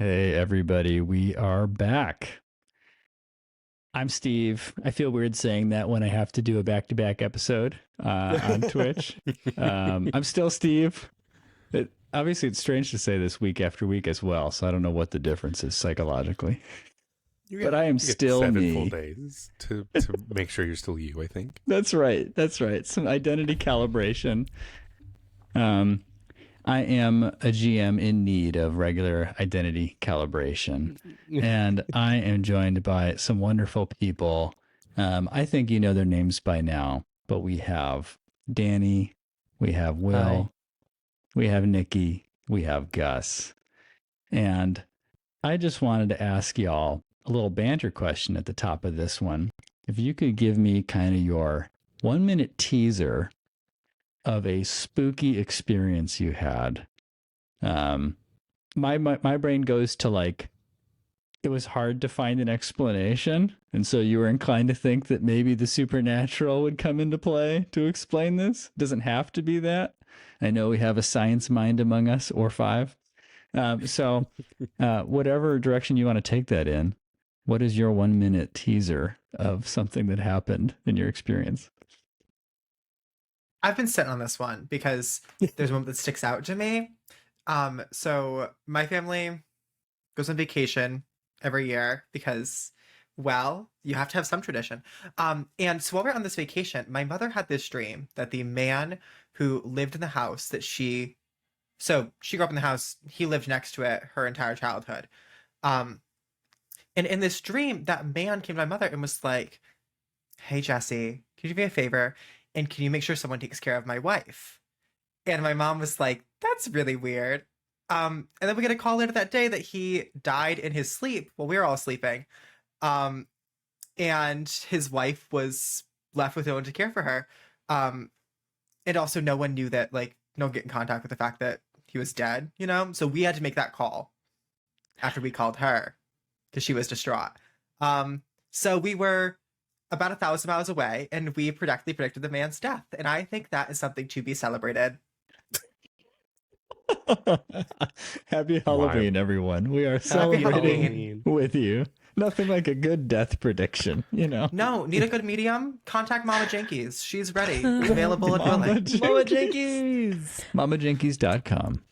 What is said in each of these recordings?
Hey, everybody, we are back. I'm Steve. I feel weird saying that when I have to do a back to back episode on Twitch. I'm still Steve. Obviously, it's strange to say this week after week as well, so I don't know what the difference is psychologically. But I am you get still 7 full me. days to make sure you're still you, I think. That's right. That's right. Some identity calibration. Um, I am a GM in need of regular identity calibration. And I am joined by some wonderful people. I think you know their names by now, but we have Danny, we have Hi. Will, we have Nikki, we have Gus. And I just wanted to ask y'all a little banter question at the top of this one. If you could give me kind of your 1 minute teaser of a spooky experience you had. My brain goes to like it was hard to find an explanation, and so you were inclined to think that maybe the supernatural would come into play to explain this. It doesn't have to be that. I know we have a science mind among us, or five. So, whatever direction you want to take that in, what is your 1 minute teaser of something that happened in your experience? I've been sitting on this one because there's one that sticks out to me. So my family goes on vacation every year because, well, you have to have some tradition. And so while we're on this vacation, my mother had this dream that the man who lived in the house so she grew up in the house, he lived next to it her entire childhood. And in this dream, that man came to my mother and was like, "Hey, Jesse, can you do me a favor? And can you make sure someone takes care of my wife?" And my mom was like, "That's really weird." And then we get a call later that day that he died in his sleep while we were all sleeping. And his wife was left with no one to care for her. And also no one knew that, like, no one get in contact with the fact that he was dead, you know? So we had to make that call after we called her because she was distraught. So we were about 1,000 miles away, and we correctly predicted the man's death. And I think that is something to be celebrated. Happy Halloween, everyone. We are Happy celebrating Halloween. with you. Nothing like a good death prediction, you know? No, need a good medium? Contact Mama Jinkies. She's ready. Available if you like. Mama Jinkies! MamaJinkies.com.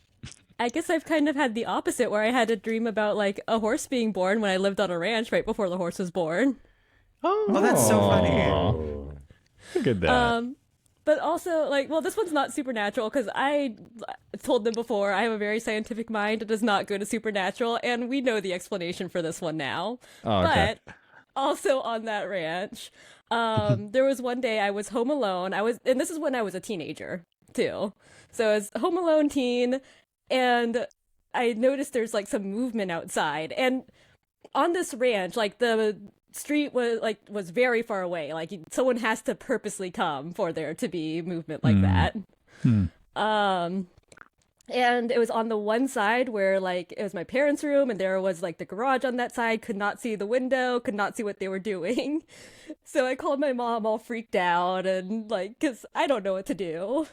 I guess I've kind of had the opposite where I had a dream about like a horse being born when I lived on a ranch right before the horse was born. Oh, that's so funny. Oh. Look at that. But also, like, well, this one's not supernatural because I told them before I have a very scientific mind. It does not go to supernatural, and we know the explanation for this one now. Oh, okay. But also on that ranch, there was one day I was home alone. And this is when I was a teenager too. So I was home alone teen, and I noticed there's like some movement outside. And on this ranch, like the street was very far away. Like someone has to purposely come for there to be movement like that. And it was on the one side where like it was my parents' room, and there was like the garage on that side. Could not see the window, could not see what they were doing. So I called my mom all freaked out and like, cause I don't know what to do.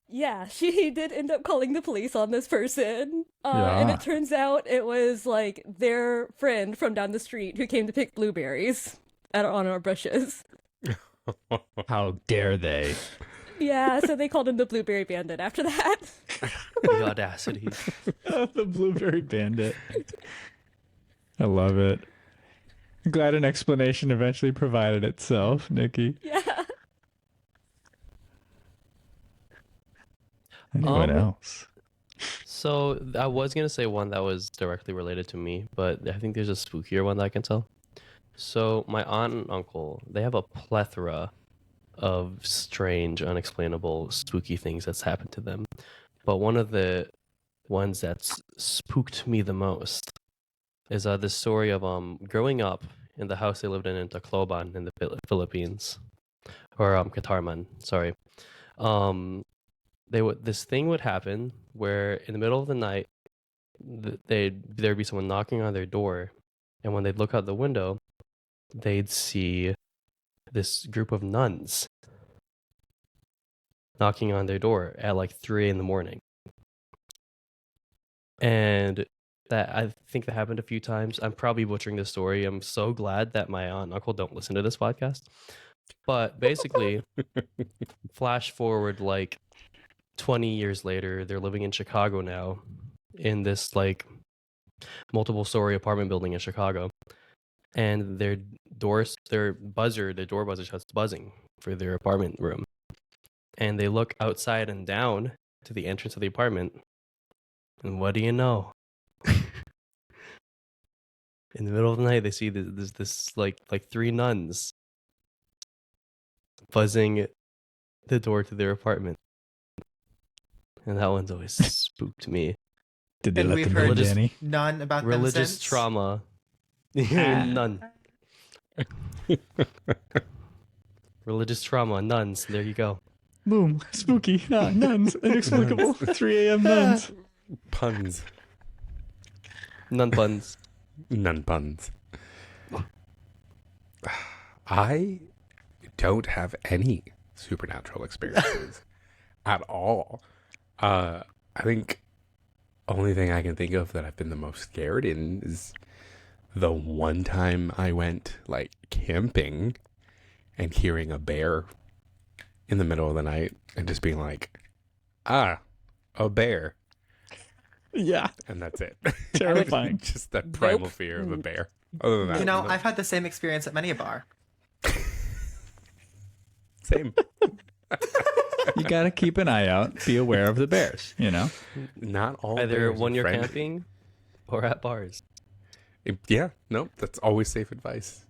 Yeah, she did end up calling the police on this person. And Yeah. it turns out it was like their friend from down the street who came to pick blueberries on our bushes. How dare they? Yeah, so they called him the Blueberry Bandit after that. The audacity. The Blueberry Bandit. I love it. I'm glad an explanation eventually provided itself, Nikki. Yeah. Anyone else? So I was gonna say one that was directly related to me, but I think there's a spookier one that I can tell. So my aunt and uncle, they have a plethora of strange, unexplainable, spooky things that's happened to them. But one of the ones that's spooked me the most is this story of growing up in the house they lived in Tacloban in the Philippines, or Katarman, sorry. This thing would happen where in the middle of the night there'd be someone knocking on their door, and when they'd look out the window, they'd see this group of nuns knocking on their door at like 3 a.m. and that I think that happened a few times. I'm probably butchering this story. I'm so glad that my aunt and uncle don't listen to this podcast. But basically, flash forward like 20 years later, they're living in Chicago now, in this like multiple story apartment building in Chicago, and their door buzzer starts buzzing for their apartment room, and they look outside and down to the entrance of the apartment, and what do you know? In the middle of the night, they see this like three nuns buzzing the door to their apartment, and that one's always spooked me. Did they And let we've them in, heard Danny? none about them Religious since. trauma. Ah. None. Religious trauma, nuns. There you go. Boom. Spooky. Ah, nuns. Inexplicable. 3 a.m. nuns. Puns. Nun puns. None puns. I don't have any supernatural experiences at all. I think only thing I can think of that I've been the most scared in is the one time I went like camping and hearing a bear in the middle of the night and just being like, a bear. Yeah. And that's it. Terrifying. Just that primal fear of a bear. Other than that, You know, no. I've had the same experience at many a bar. Same. You got to keep an eye out. Be aware of the bears, you know? Not all Either bears are when you're friendly. camping or at bars. Yeah, no, that's always safe advice.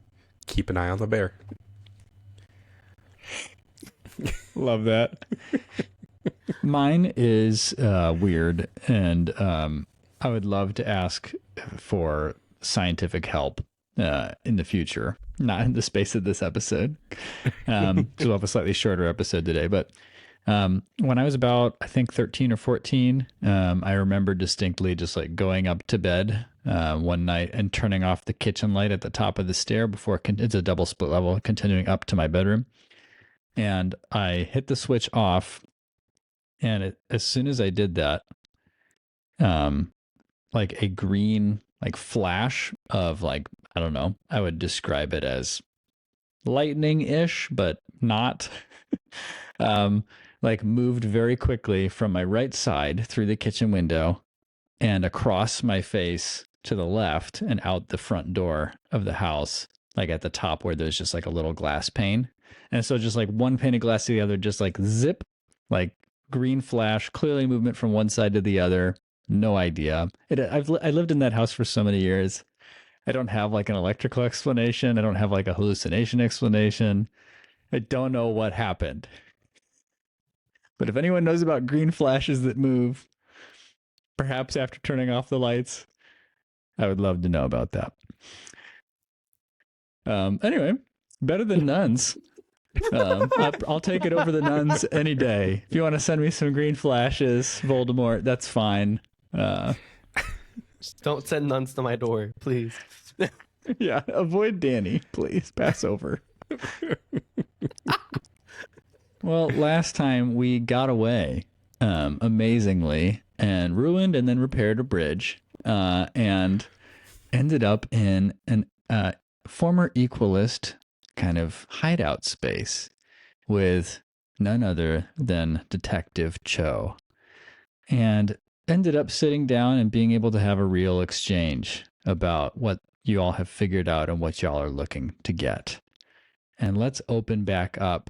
Keep an eye on the bear. Love that. Mine is weird, and I would love to ask for scientific help in the future, not in the space of this episode. So we'll have a slightly shorter episode today. But when I was about, I think, 13 or 14, I remember distinctly just like going up to bed one night and turning off the kitchen light at the top of the stair before it's a double split level, continuing up to my bedroom. And I hit the switch off. And as soon as I did that, like a green like flash of like, I don't know, I would describe it as lightning-ish, but not, like moved very quickly from my right side through the kitchen window and across my face to the left and out the front door of the house, like at the top where there's just like a little glass pane. And so just like one pane of glass to the other, just like zip, like green flash, clearly movement from one side to the other. No idea. I lived in that house for so many years. I don't have like an electrical explanation. I don't have like a hallucination explanation. I don't know what happened. But if anyone knows about green flashes that move, perhaps after turning off the lights, I would love to know about that. Anyway, better than nuns. I'll take it over the nuns any day. If you want to send me some green flashes, Voldemort, that's fine. Just don't send nuns to my door, please. Yeah, avoid Danny, please. Pass over. Well, last time we got away amazingly and ruined and then repaired a bridge and ended up in an former Equalist kind of hideout space with none other than Detective Cho, and ended up sitting down and being able to have a real exchange about what you all have figured out and what y'all are looking to get. And let's open back up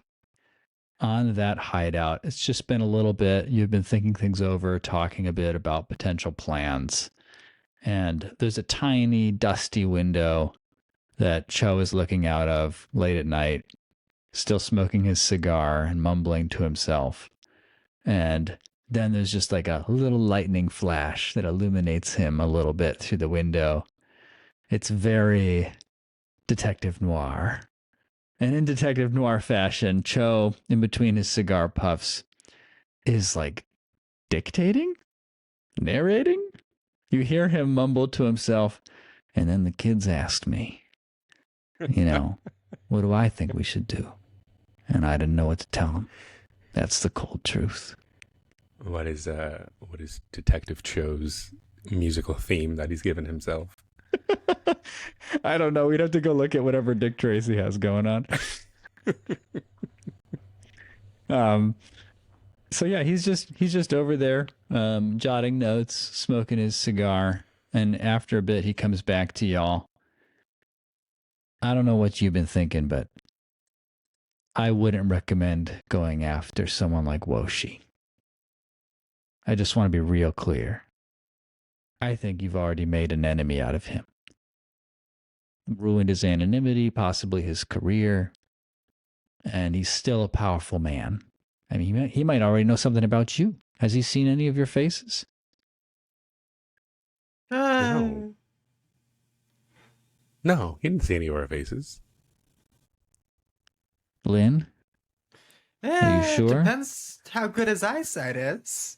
on that hideout. It's just been a little bit. You've been thinking things over, talking a bit about potential plans. And there's a tiny, dusty window that Cho is looking out of late at night, still smoking his cigar and mumbling to himself. And then there's just like a little lightning flash that illuminates him a little bit through the window. It's very Detective Noir. And in Detective Noir fashion, Cho, in between his cigar puffs, is like dictating? Narrating? You hear him mumble to himself, and then the kids asked me, you know, what do I think we should do? And I didn't know what to tell them. That's the cold truth. What is Detective Cho's musical theme that he's given himself. I don't know. We'd have to go look at whatever Dick Tracy has going on. So yeah, he's just over there, jotting notes, smoking his cigar, and after a bit he comes back to y'all. I don't know what you've been thinking, but I wouldn't recommend going after someone like Woshi. I just want to be real clear. I think you've already made an enemy out of him. Ruined his anonymity, possibly his career, and he's still a powerful man. I mean, he might already know something about you. Has he seen any of your faces? No. No, he didn't see any of our faces. Lynn? Are you sure? Depends how good his eyesight is.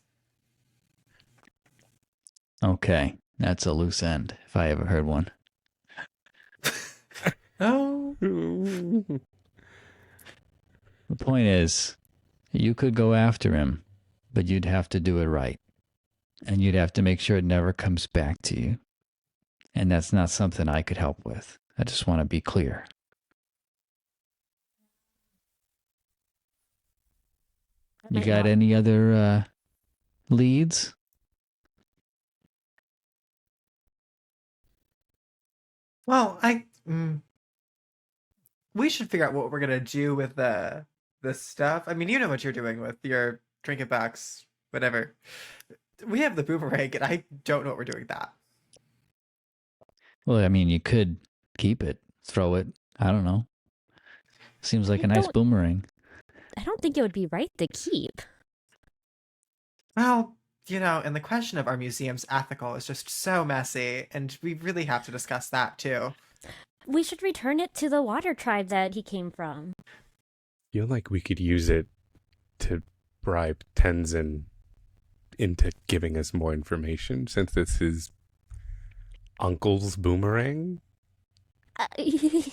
Okay, that's a loose end, if I ever heard one. Oh. The point is, you could go after him, but you'd have to do it right. And you'd have to make sure it never comes back to you. And that's not something I could help with. I just want to be clear. You got any other leads? Well, we should figure out what we're gonna do with this stuff. I mean, you know what you're doing with your trinket box, whatever. We have the boomerang, and I don't know what we're doing with that. Well, I mean, you could keep it, throw it. I don't know. Seems like a nice boomerang. I don't think it would be right to keep. Well, and the question of our museum's ethical is just so messy, and we really have to discuss that too. We should return it to the water tribe that he came from. Feel like we could use it to bribe Tenzin into giving us more information, since it's his uncle's boomerang. I'm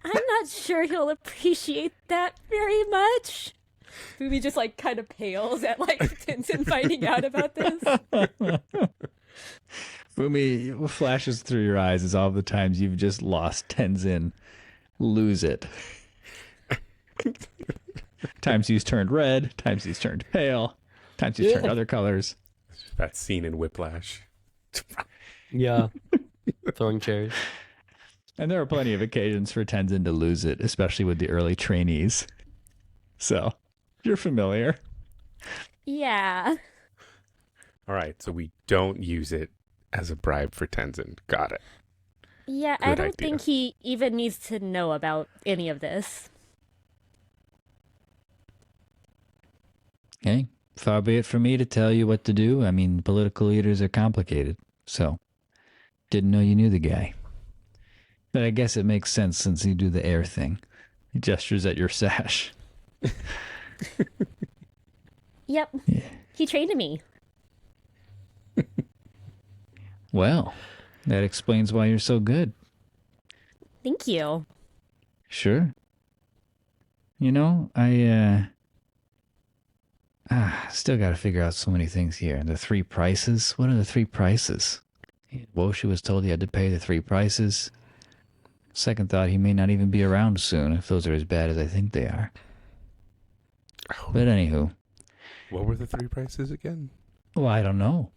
not sure he'll appreciate that very much. Boomy just like kind of pales at like Tenzin finding out about this. Boomy, what flashes through your eyes is all the times you've just lost Tenzin. Lose it. Times he's turned red, times he's turned pale, times he's turned other colors. That scene in Whiplash. Yeah. Throwing chairs. And there are plenty of occasions for Tenzin to lose it, especially with the early trainees. So, you're familiar. Yeah. All right, so we don't use it as a bribe for Tenzin. Got it. Yeah, Good I don't idea. think he even needs to know about any of this. Okay, far be it from me to tell you what to do. I mean, political leaders are complicated, so didn't know you knew the guy. But I guess it makes sense since you do the air thing. He gestures at your sash. Yep. Yeah. He trained me. Well, that explains why you're so good. Thank you. Sure. You know, I still got to figure out so many things here. The 3 prices. What are the 3 prices? Woshi was told he had to pay the 3 prices. Second thought, he may not even be around soon if those are as bad as I think they are. But anywho. What were the 3 prices again? Well, I don't know.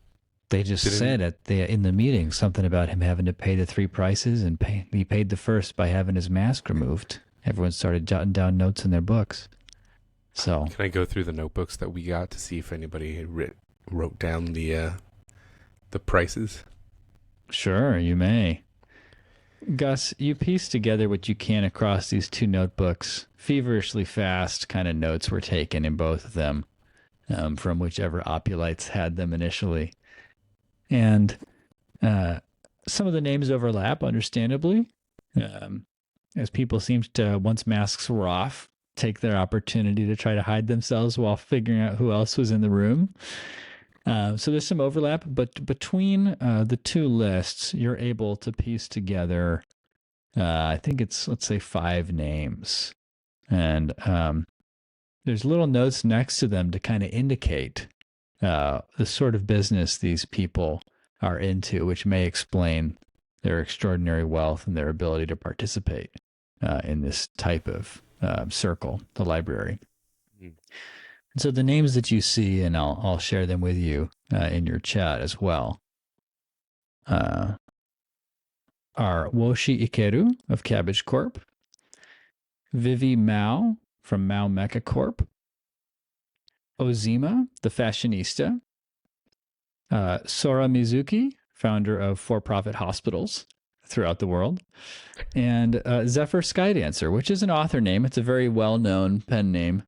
They just said in the meeting something about him having to pay the 3 prices, and he paid the first by having his mask removed. Everyone started jotting down notes in their books. So Can I go through the notebooks that we got to see if anybody had wrote down the prices? sure, you may. Gus, you piece together what you can across these 2 notebooks. Feverishly fast kind of notes were taken in both of them, from whichever Opulites had them initially. And some of the names overlap, understandably, as people seemed to, once masks were off, take their opportunity to try to hide themselves while figuring out who else was in the room. So there's some overlap, but between the 2 lists, you're able to piece together, I think it's, let's say, 5 names. And there's little notes next to them to kind of indicate the sort of business these people are into, which may explain their extraordinary wealth and their ability to participate in this type of circle, the library. Mm. So the names that you see, and I'll share them with you in your chat as well, are Woshi Ikeru of Cabbage Corp, Vivi Mao from Mao Mecha Corp, Ozima, the fashionista, Sora Mizuki, founder of for-profit hospitals throughout the world, and Zephyr Skydancer, which is an author name. It's a very well-known pen name.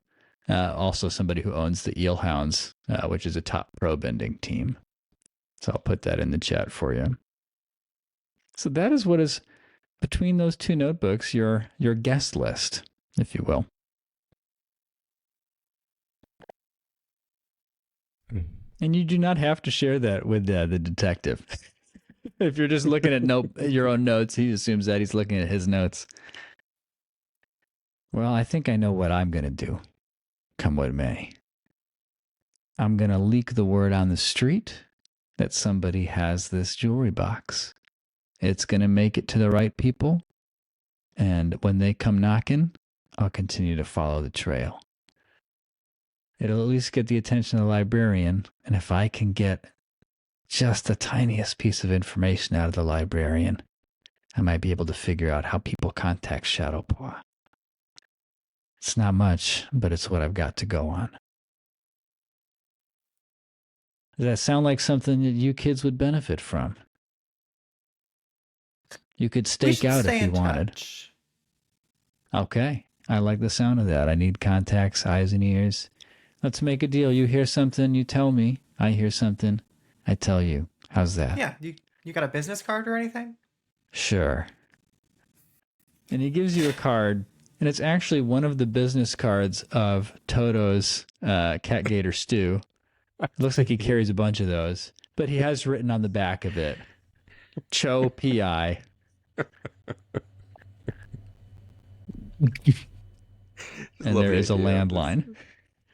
Also somebody who owns the Eel Hounds, which is a top pro bending team. So I'll put that in the chat for you. So that is what is between those two notebooks, your guest list, if you will. And you do not have to share that with the detective. If you're just looking at your own notes, he assumes that he's looking at his notes. Well, I think I know what I'm going to do, come what may. I'm going to leak the word on the street that somebody has this jewelry box. It's going to make it to the right people. And when they come knocking, I'll continue to follow the trail. It'll at least get the attention of the librarian. And if I can get just the tiniest piece of information out of the librarian, I might be able to figure out how people contact Shadowpaw. It's not much, but it's what I've got to go on. Does that sound like something that you kids would benefit from? You could We stake should out stay if you in wanted. touch. Okay. I like the sound of that. I need contacts, eyes and ears. Let's make a deal. You hear something, you tell me. I hear something, I tell you. How's that? Yeah, you got a business card or anything? Sure. And he gives you a card, and it's actually one of the business cards of Toto's Cat Gator Stew. It looks like he carries a bunch of those, but he has written on the back of it, Cho P.I. And there is a landline.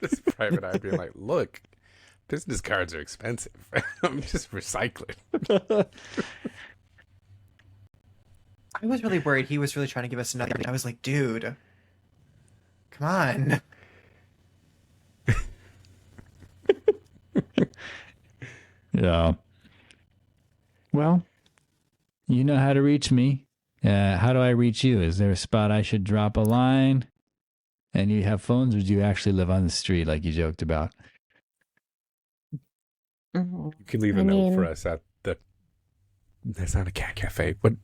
This private eye being like, look, business cards are expensive. I'm just recycling. I was really worried he was really trying to give us another. I was like, dude, come on. Yeah. Well, you know how to reach me. How do I reach you? Is there a spot I should drop a line? And you have phones, or do you actually live on the street like you joked about? You can leave a note for us at the... That's not a cat cafe. What?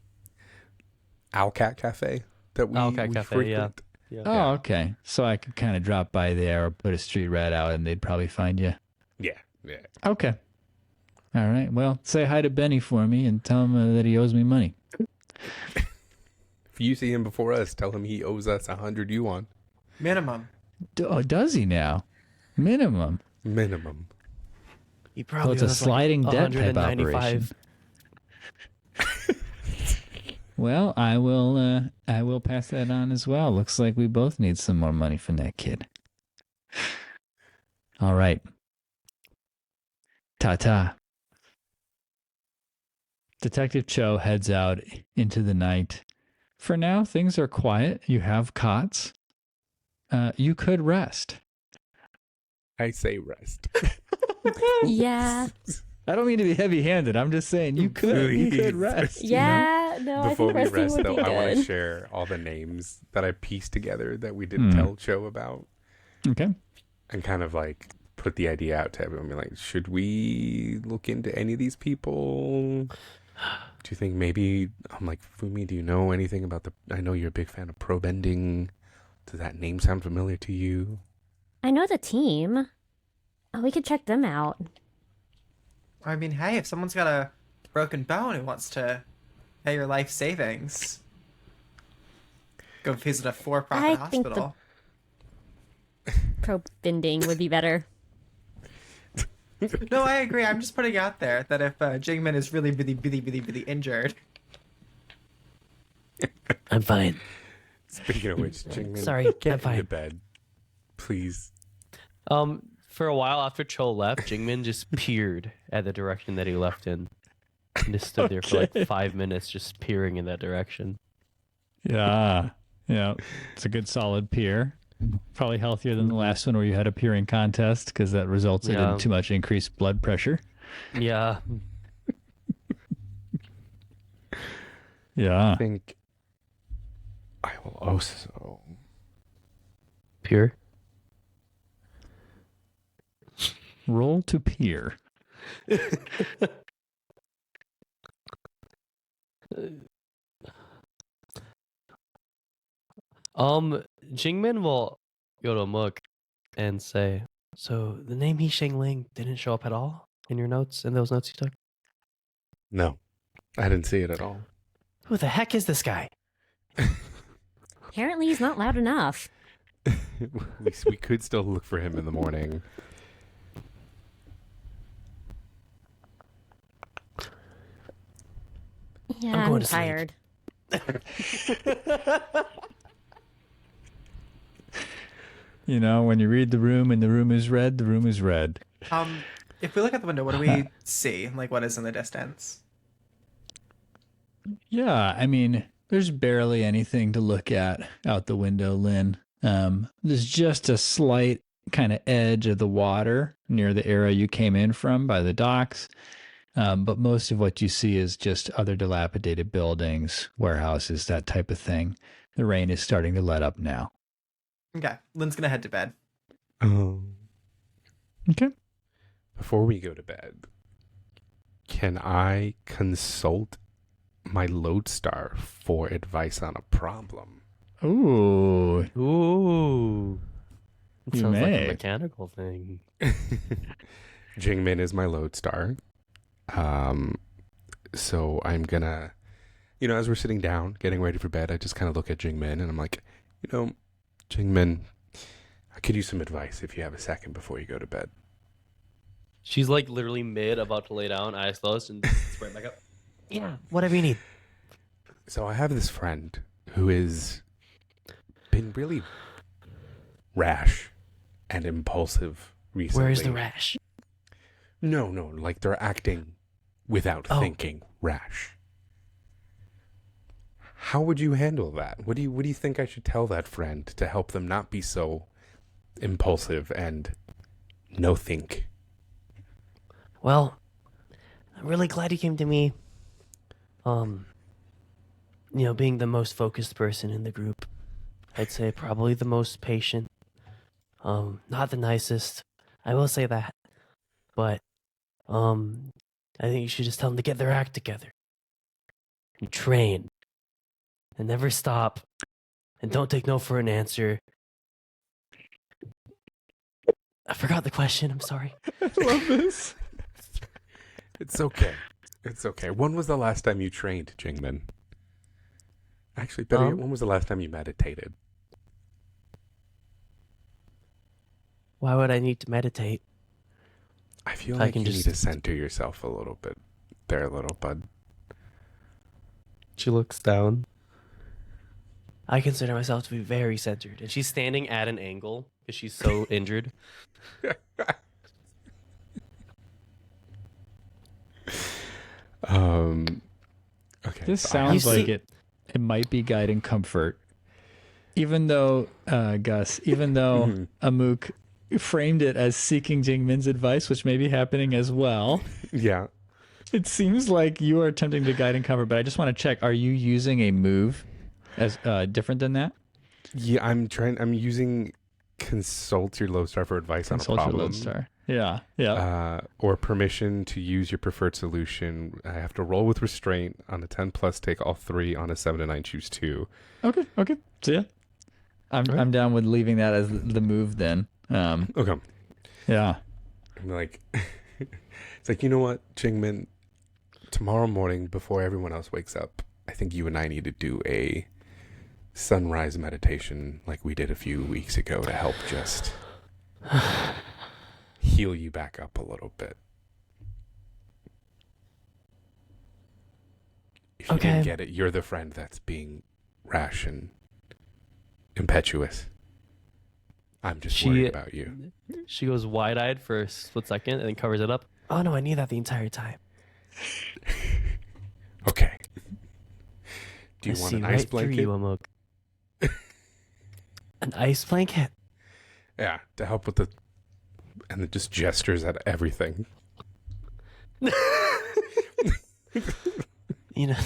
Owlcat Cafe? That we Owlcat Cafe, yeah. frequent? Yeah. Oh, okay. So I could kind of drop by there or put a street rat out and they'd probably find you. Yeah, yeah. Okay. All right. Well, say hi to Benny for me and tell him that he owes me money. If you see him before us, tell him he owes us 100 yuan. Minimum. Oh, does he now? Minimum. Minimum. He Oh, probably it's a owes, sliding like, debt type 195. operation. Well, I will pass that on as well. Looks like we both need some more money from that kid. All right. Ta-ta. Detective Cho heads out into the night. For now, things are quiet. You have cots. You could rest. I say rest. Yeah. I don't mean to be heavy-handed. I'm just saying you could rest. Yeah. No, Before I we think resting rest, would though, be I want to good. share all the names that I pieced together that we didn't tell Cho about. Okay. And kind of like put the idea out to everyone. Be like, should we look into any of these people? Do you think maybe, I'm like, Fumi, do you know anything about I know you're a big fan of pro bending. Does that name sound familiar to you? I know the team. Oh, we could check them out. I mean, hey, if someone's got a broken bone and wants to pay your life savings, go visit a I for-profit think the- hospital. Pro bending would be better. No, I agree. I'm just putting out there that if Jingmin is really, really, really, really, really injured, I'm fine. Speaking of which, Jingmin, Sorry, get I'm fine. into bed, please. For a while after Cho left, Jingmin just peered at the direction that he left in. And just stood there for Okay. like 5 minutes just peering in that direction. Yeah. Yeah. It's a good solid peer. Probably healthier than the last one where you had a peering contest because that resulted Yeah. in too much increased blood pressure. Yeah. Yeah. I think I will also. Pure. Roll to peer. Jingmin will go to Mook and say, so the name He Sheng Ling didn't show up at all in your notes, in those notes you took? No, I didn't see it at all. Who the heck is this guy? Apparently, he's not loud enough. we could still look for him in the morning. Yeah, I'm I'm, going to sleep. tired. You know, when you read the room and the room is red, the room is red. If we look at the window, what do we see? Like, what is in the distance? Yeah, I mean, there's barely anything to look at out the window, Lynn. There's just a slight kind of edge of the water near the area you came in from by the docks. But most of what you see is just other dilapidated buildings, warehouses, that type of thing. The rain is starting to let up now. Okay, Lynn's gonna head to bed. Okay. Before we go to bed, can I consult my lodestar for advice on a problem? Ooh. Ooh. It You sounds like may. a mechanical thing. Jingmin is my lodestar. So I'm gonna, as we're sitting down, getting ready for bed, I just kind of look at Jingmin and I'm like, Jingmin, I could use some advice if you have a second before you go to bed. She's like literally mid, about to lay down, eyes closed, and it's right back up. Yeah, whatever you need. So I have this friend who has been really rash and impulsive recently. Where's the rash? No, like they're acting without thinking rash. How would you handle that? What do you think I should tell that friend to help them not be so impulsive and no think? Well, I'm really glad you came to me. Being the most focused person in the group, I'd say probably the most patient. Not the nicest, I will say that. But, I think you should just tell them to get their act together. You train. And never stop. And don't take no for an answer. I forgot the question, I'm sorry. I love this. It's okay. It's okay. When was the last time you trained, Jingmin? Actually, better yet, when was the last time you meditated? Why would I need to meditate? I feel I like can you need just- to center yourself a little bit there, little bud. She looks down. I consider myself to be very centered, and she's standing at an angle because she's so injured. Okay. This so I have- sounds like it might be guiding comfort. Even though, Gus, Amuk framed it as seeking Jingmin's advice, which may be happening as well, Yeah. it seems like you are attempting to guide and comfort, but I just want to check, are you using a move as different than that? Yeah, I'm using consult your lodestar for advice on Consult a your problem. lodestar. Yeah. Or permission to use your preferred solution. I have to roll with restraint on a 10 plus, take all 3 on a 7 to 9, choose 2. Okay. So yeah. I'm down with leaving that as the move then. Okay. Yeah. I'm like, it's like, you know what, Jingmin, tomorrow morning before everyone else wakes up, I think you and I need to do a sunrise meditation like we did a few weeks ago to help just heal you back up a little bit. If you didn't Okay. get it, you're the friend that's being rash and impetuous. I'm just worried about you. She goes wide-eyed for a split second and then covers it up. Oh no, I need that the entire time. Do you I want see an ice right through blanket? you, Amok. An ice blanket? Yeah, to help with the, and it just gestures at everything. You know,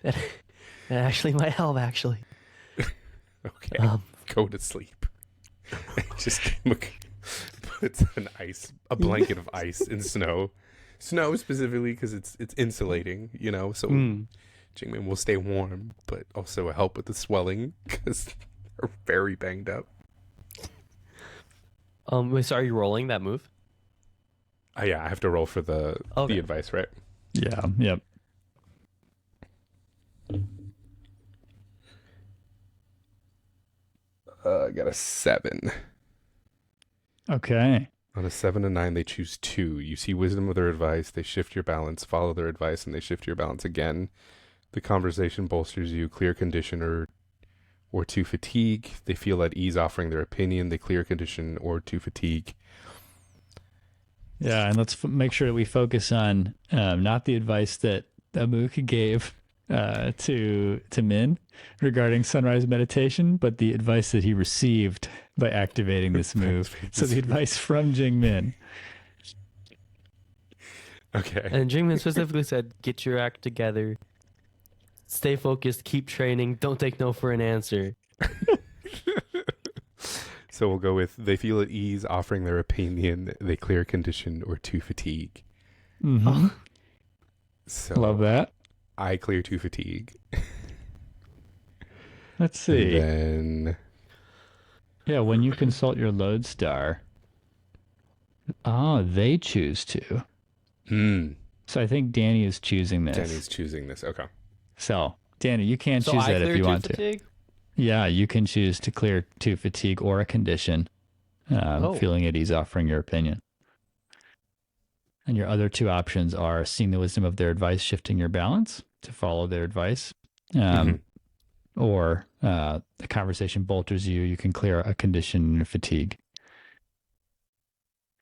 that actually might help, actually. Okay, go to sleep. Just puts a blanket of ice in snow specifically because it's insulating, you know. So Jingmin will stay warm, but also help with the swelling because they're very banged up. Wait, so are you rolling that move? Yeah, I have to roll for the advice, right? Yeah. Yep. I got a 7. Okay. On a 7 and 9, they choose 2. You see wisdom of their advice, they shift your balance, follow their advice, and they shift your balance again. The conversation bolsters you, clear condition or 2 fatigue. They feel at ease offering their opinion, they clear condition or 2 fatigue. Yeah, and let's make sure that we focus on not the advice that Amuk gave to Min regarding sunrise meditation, but the advice that he received by activating this move. So the advice from Jingmin. Okay. And Jingmin specifically said, get your act together. Stay focused, keep training, don't take no for an answer. So we'll go with they feel at ease offering their opinion, they clear condition or 2 fatigue. Mm-hmm. So Love that. I clear 2 fatigue. Let's see. And then Yeah, when you consult your lodestar, they choose to. So I think Danny is choosing this. Danny's choosing this. Okay. So, Danny, you can So choose I that if clear you 2 want to. fatigue? Yeah, you can choose to clear 2 fatigue or a condition, feeling at ease offering your opinion. And your other 2 options are seeing the wisdom of their advice, shifting your balance to follow their advice, or the conversation bolsters you. You can clear a condition and fatigue.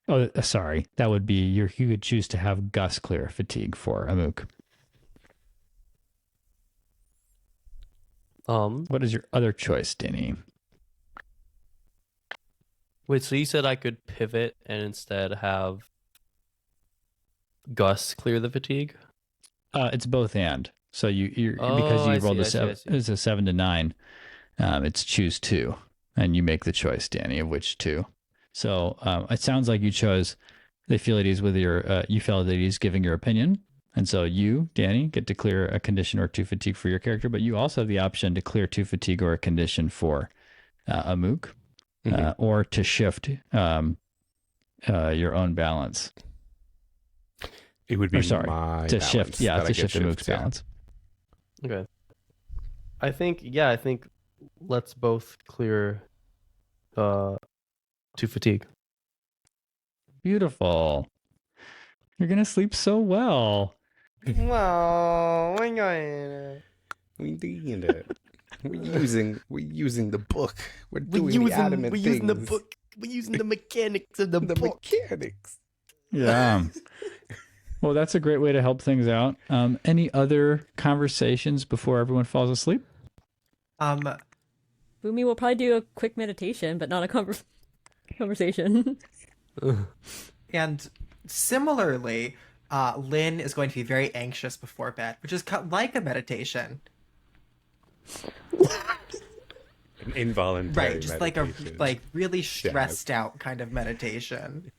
Oh, sorry. That would be you could choose to have Gus clear fatigue for Amuk. What is your other choice, Danny? Wait, so you said I could pivot and instead have Gus clear the fatigue? It's both and. So you're because Oh, you I rolled see, I see. it's a 7 to 9. It's choose 2, and you make the choice, Danny, of which 2. So it sounds like you chose. They feel at ease with your. You felt at ease giving your opinion, and so you, Danny, get to clear a condition or 2 fatigue for your character. But you also have the option to clear 2 fatigue or a condition for Amuk, or to shift your own balance. It would be to balance shift. Yeah, that I to get shift Amuk's shifts, yeah. balance. Okay. I think let's both clear 2 fatigue. Beautiful. You're gonna sleep so well. Wow, my God. We're doing it. We're using the book. We're doing the adamant things. using the book. We're using the mechanics of the book. Mechanics. Yeah. Well, that's a great way to help things out. Any other conversations before everyone falls asleep? Boomy will probably do a quick meditation, but not a conversation. And similarly, Lynn is going to be very anxious before bed, which is like a meditation. An involuntary Right, just meditation. like really stressed out kind of meditation.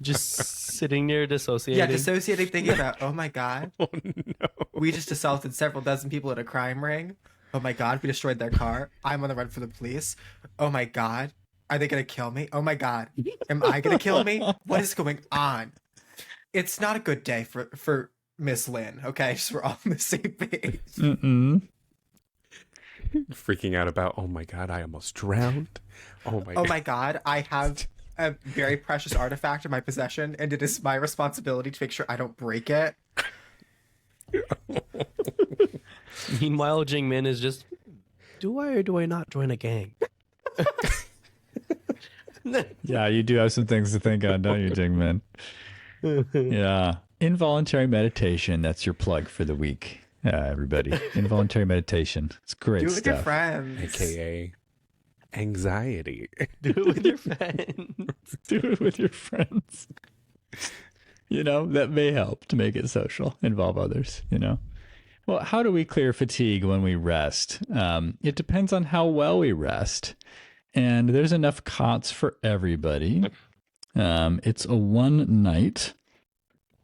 Just sitting there dissociating. Yeah, dissociating, thinking about, oh my God, Oh no. we just assaulted several dozen people at a crime ring. Oh my God, we destroyed their car. I'm on the run for the police. Oh my God, are they going to kill me? Oh my God, am I going to kill me? What is going on? It's not a good day for Miss Lynn, okay? Just we're all on the same page. Freaking out about, oh my God, I almost drowned. Oh my God, I have a very precious artifact in my possession, and it is my responsibility to make sure I don't break it. Meanwhile, Jingmin is just, do I or do I not join a gang? Yeah, you do have some things to think on, don't you, Jingmin? Yeah. Involuntary meditation, that's your plug for the week. Yeah, everybody. Involuntary meditation. It's great Do it with your stuff. friends. AKA anxiety. Do it with your friends. Do it with your friends. That may help to make it social, involve others, Well, how do we clear fatigue when we rest? It depends on how well we rest. And there's enough cots for everybody. It's a one night.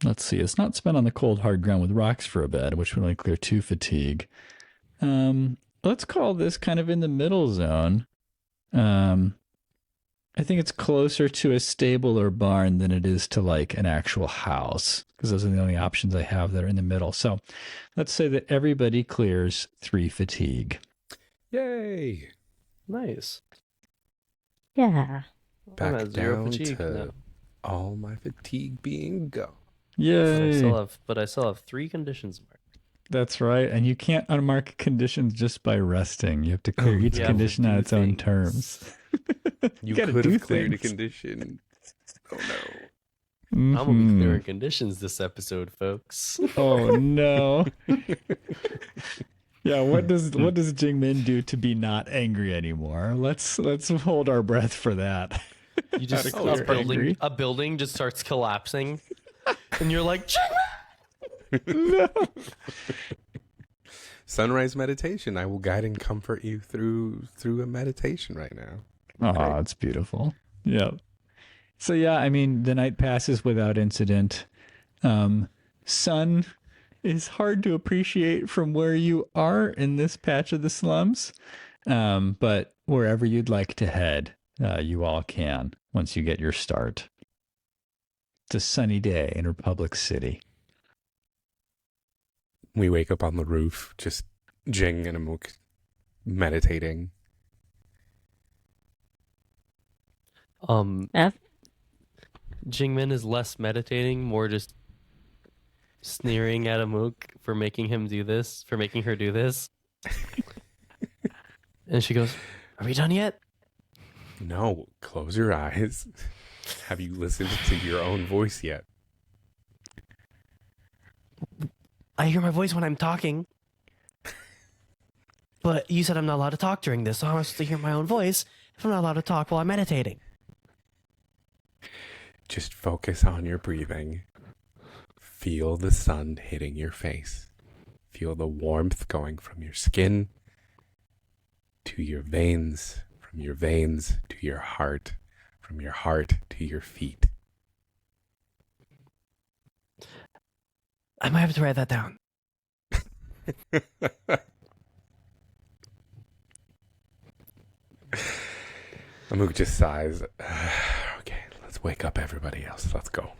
Let's see. It's not spent on the cold, hard ground with rocks for a bed, which would only clear 2 fatigue. Let's call this kind of in the middle zone. I think it's closer to a stable or barn than it is to like an actual house, because those are the only options I have that are in the middle. So let's say that everybody clears 3 fatigue. Yay! Nice. Yeah. I'm Back at 0 down fatigue to now. all my fatigue being gone. Yay! But I still have 3 conditions marked. That's right. And you can't unmark conditions just by resting. You have to clear each Yeah, condition do on its own things. terms. You gotta could do have cleared a things. condition. Oh no. I'm gonna be Mhm. clearing conditions this episode, folks. Oh no. Yeah, what does Jingmin do to be not angry anymore? Let's hold our breath for that. You just How to clear angry. a building just starts collapsing, and you're like, No. Sunrise meditation. I will guide and comfort you through a meditation right now. Oh, it's beautiful. Yep. So yeah, I mean, the night passes without incident. Sun is hard to appreciate from where you are in this patch of the slums, but wherever you'd like to head, you all can once you get your start. It's a sunny day in Republic City. We wake up on the roof, just Jing and Amuk meditating. F. Jingmin is less meditating, more just sneering at Amuk for making her do this. And she goes, "Are we done yet?" No, close your eyes. Have you listened to your own voice yet? I hear my voice when I'm talking. But you said I'm not allowed to talk during this, so how am I supposed to hear my own voice if I'm not allowed to talk while I'm meditating? Just focus on your breathing. Feel the sun hitting your face. Feel the warmth going from your skin to your veins, from your veins to your heart, from your heart to your feet. I might have to write that down. Amuk just sighs. Okay, let's wake up everybody else. Let's go.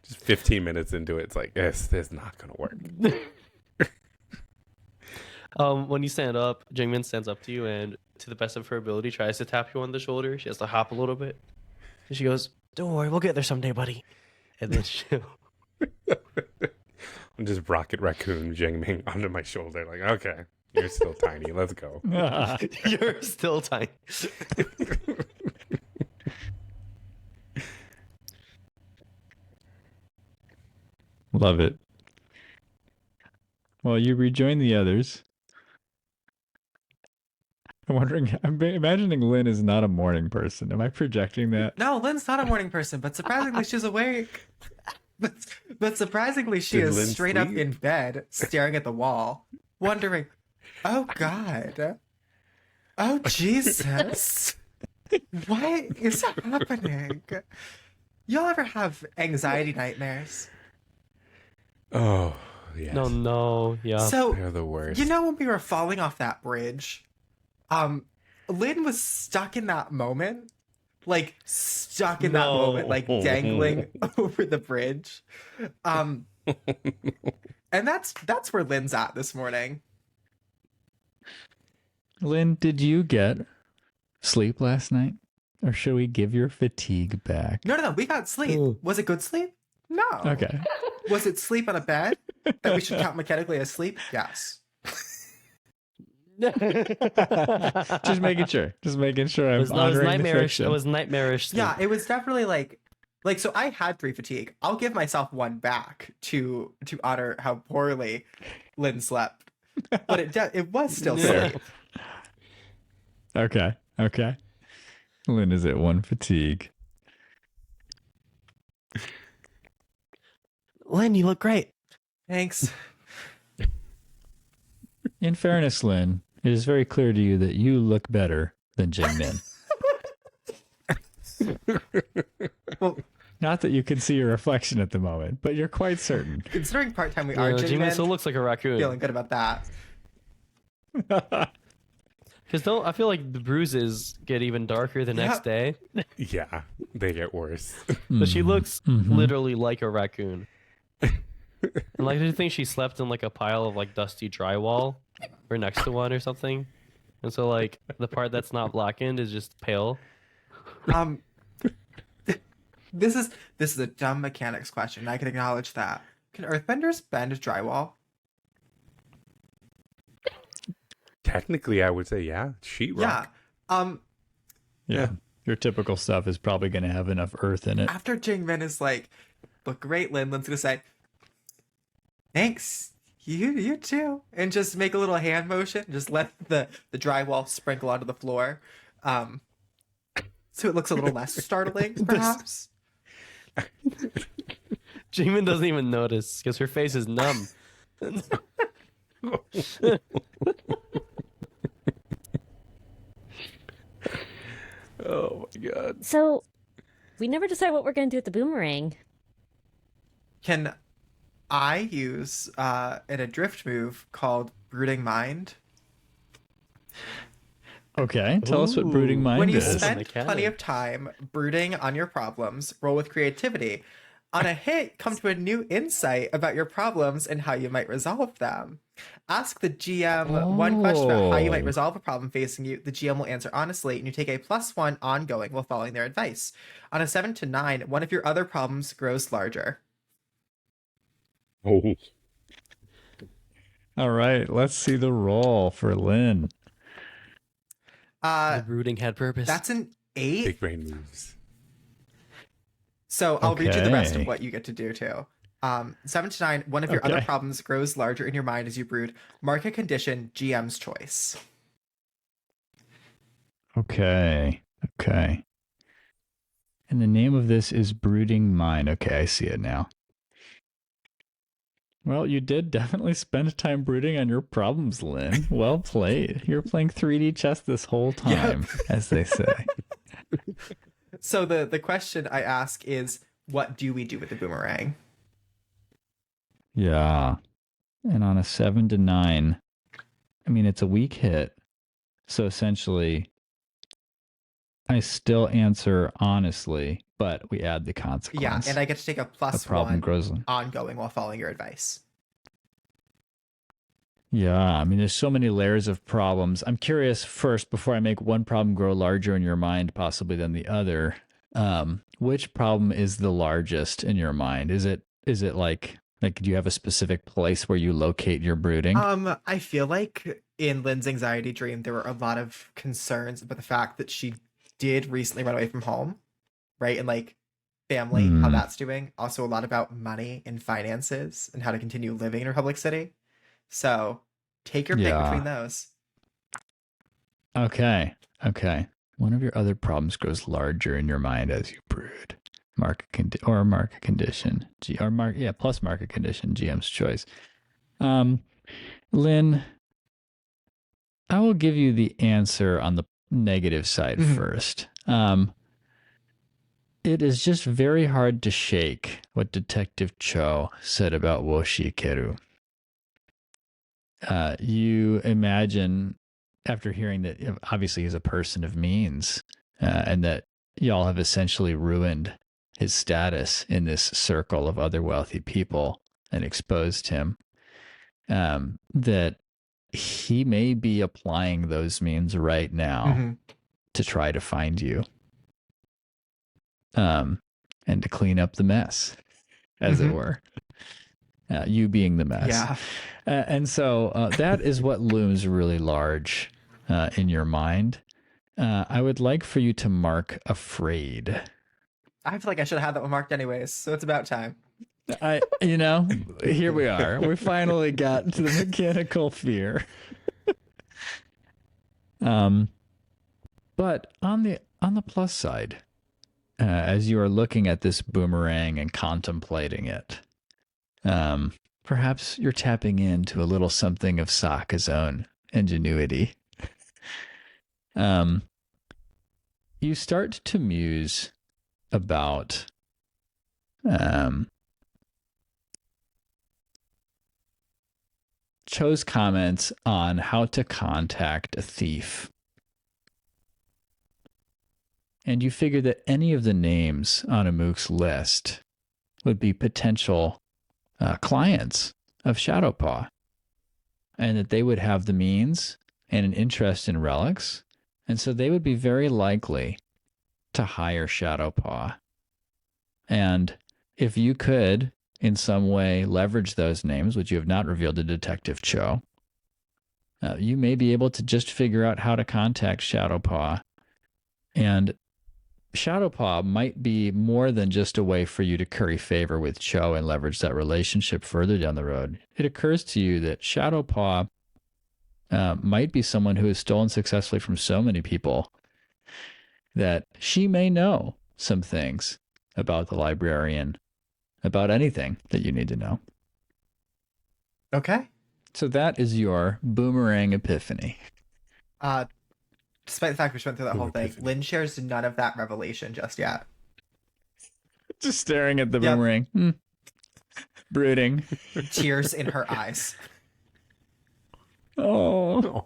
Just 15 minutes into it, it's like, this is not going to work. When you stand up, Jingmin stands up to you and, to the best of her ability, tries to tap you on the shoulder. She has to hop a little bit. And she goes, "Don't worry, we'll get there someday, buddy." And then she'll... I'm just Rocket Raccoon Jingming onto my shoulder. Like, okay, you're still tiny. Let's go. You're still tiny. Love it. Well, you rejoin the others. I'm imagining Lynn is not a morning person. Am I projecting that? No, Lynn's not a morning person, but surprisingly, she's awake. But surprisingly, she Did is Lynn straight up sleep? in bed, staring at the wall, wondering, "Oh God, oh Jesus, what is happening?" Y'all ever have anxiety nightmares? Oh, yes. No, yeah. So They're the worst. you know when we were falling off that bridge, Lynn was stuck in that moment, like stuck in that moment, like dangling over the bridge. And that's where Lynn's at this morning. Lynn, did you get sleep last night? Or should we give your fatigue back? No, we got sleep. Ooh. Was it good sleep? No. Okay. Was it sleep on a bed that we should count mechanically as sleep? Yes. Just making sure. Just making sure I'm It was honoring the nightmarish. fiction. It was nightmarish. Sleep. Yeah, it was definitely like Like, so I had 3 fatigue. I'll give myself 1 back to honor how poorly Lynn slept. But it was still Yeah. sleep. Okay. Okay. Lynn is at 1 fatigue. Lynn, you look great. Thanks. In fairness, Lynn, it is very clear to you that you look better than Jingmin. Well, Not that you can see your reflection at the moment, but you're quite certain. considering part-time we are Jimmy still Jingmin, looks like a raccoon. feeling good about that. Because I feel like the bruises get even darker the next day. Yeah, they get worse. But she looks Mhm. literally like a raccoon. And like, do you think she slept in like a pile of like dusty drywall or next to one or something? And so like the part that's not blackened is just pale. This is a dumb mechanics question. I can acknowledge that. Can earthbenders bend drywall? Technically, I would say yeah. Sheetrock. Yeah. Yeah. Your typical stuff is probably going to have enough earth in it. After Jingmin is like, look great, Lynn. Lynn's gonna say, thanks. You too. And just make a little hand motion. Just let the drywall sprinkle onto the floor. So it looks a little less startling, perhaps. Jimin doesn't even notice because her face is numb. Oh my god. So, we never decide what we're going to do with the boomerang. Can I use an adrift move called Brooding Mind? Okay. Tell us what brooding Ooh. mind When you is. spend Mechanic. plenty of time brooding on your problems, roll with creativity. On a hit, come to a new insight about your problems and how you might resolve them. Ask the GM one question about how you might Oh. resolve a problem facing you. The GM will answer honestly, and you take a +1 ongoing while following their advice. On a 7 to 9, one of your other problems grows larger. Oh. All right. Let's see the roll for Lynn. The brooding had purpose. That's an 8. Big brain moves. So I'll read you the rest of Okay. what you get to do too. 7 to 9, one of your other Okay. problems grows larger in your mind as you brood. Mark a condition, GM's choice. Okay. Okay. And the name of this is Brooding Mind. Okay, I see it now. Well, you did definitely spend time brooding on your problems, Lynn. Well played. You're playing 3D chess this whole time, as they say. So the question I ask is, what do we do with the boomerang? Yeah. And on a 7 to 9, I mean, it's a weak hit. So essentially, I still answer honestly, but we add the Yeah, consequence. and I get to take a the problem +1 grows. ongoing while following your advice. Yeah, I mean, there's so many layers of problems. I'm curious first, before I make one problem grow larger in your mind, possibly than the other, which problem is the largest in your mind? Is it like do you have a specific place where you locate your brooding? I feel like in Lynn's anxiety dream, there were a lot of concerns about the fact that she did recently run away from home, right? And like family, how that's doing. Also a lot about money and finances and how to continue living in Republic City. So take your pick Yeah. between those. Okay. One of your other problems grows larger in your mind as you brood. Mark a condition. Plus mark a condition. GM's choice. Lynn, I will give you the answer on the negative side first. It is just very hard to shake what Detective Cho said about Woshikeru. You imagine, after hearing that obviously he's a person of means, and that y'all have essentially ruined his status in this circle of other wealthy people and exposed him, that he may be applying those means right now to try to find you, and to clean up the mess, as it were. You being the mess. Yeah. And so that is what looms really large in your mind. I would like for you to mark afraid. I feel like I should have had that one marked anyways, so it's about time. Here we are. We finally got to the mechanical fear. But on the plus side, as you are looking at this boomerang and contemplating it, perhaps you're tapping into a little something of Sokka's own ingenuity. You start to muse about Cho's comments on how to contact a thief. And you figure that any of the names on Amuk's list would be potential clients of Shadowpaw, and that they would have the means and an interest in relics, and so they would be very likely to hire Shadowpaw. And if you could, in some way, leverage those names, which you have not revealed to Detective Cho, you may be able to just figure out how to contact Shadowpaw. And Shadowpaw might be more than just a way for you to curry favor with Cho and leverage that relationship further down the road. It occurs to you that Shadowpaw might be someone who has stolen successfully from so many people that she may know some things about the librarian, about anything that you need to know. Okay. So that is your boomerang epiphany. Despite the fact we just went through that whole thing, Epiphany. Lynn shares none of that revelation just yet. Just staring at the Yep. boomerang. Brooding. Tears in her eyes. Oh,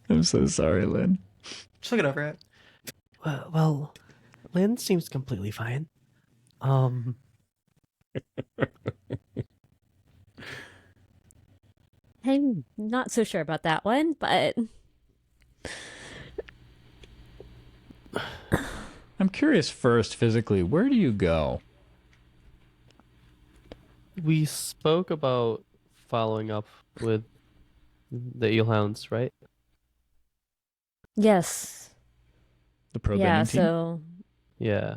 I'm so sorry, Lynn. She'll get over it. Well, Lynn seems completely fine. I'm not so sure about that one, but I'm curious first, physically, where do you go? We spoke about following up with the Eel Hounds, right? yes. The pro Yeah, bending team? so Yeah.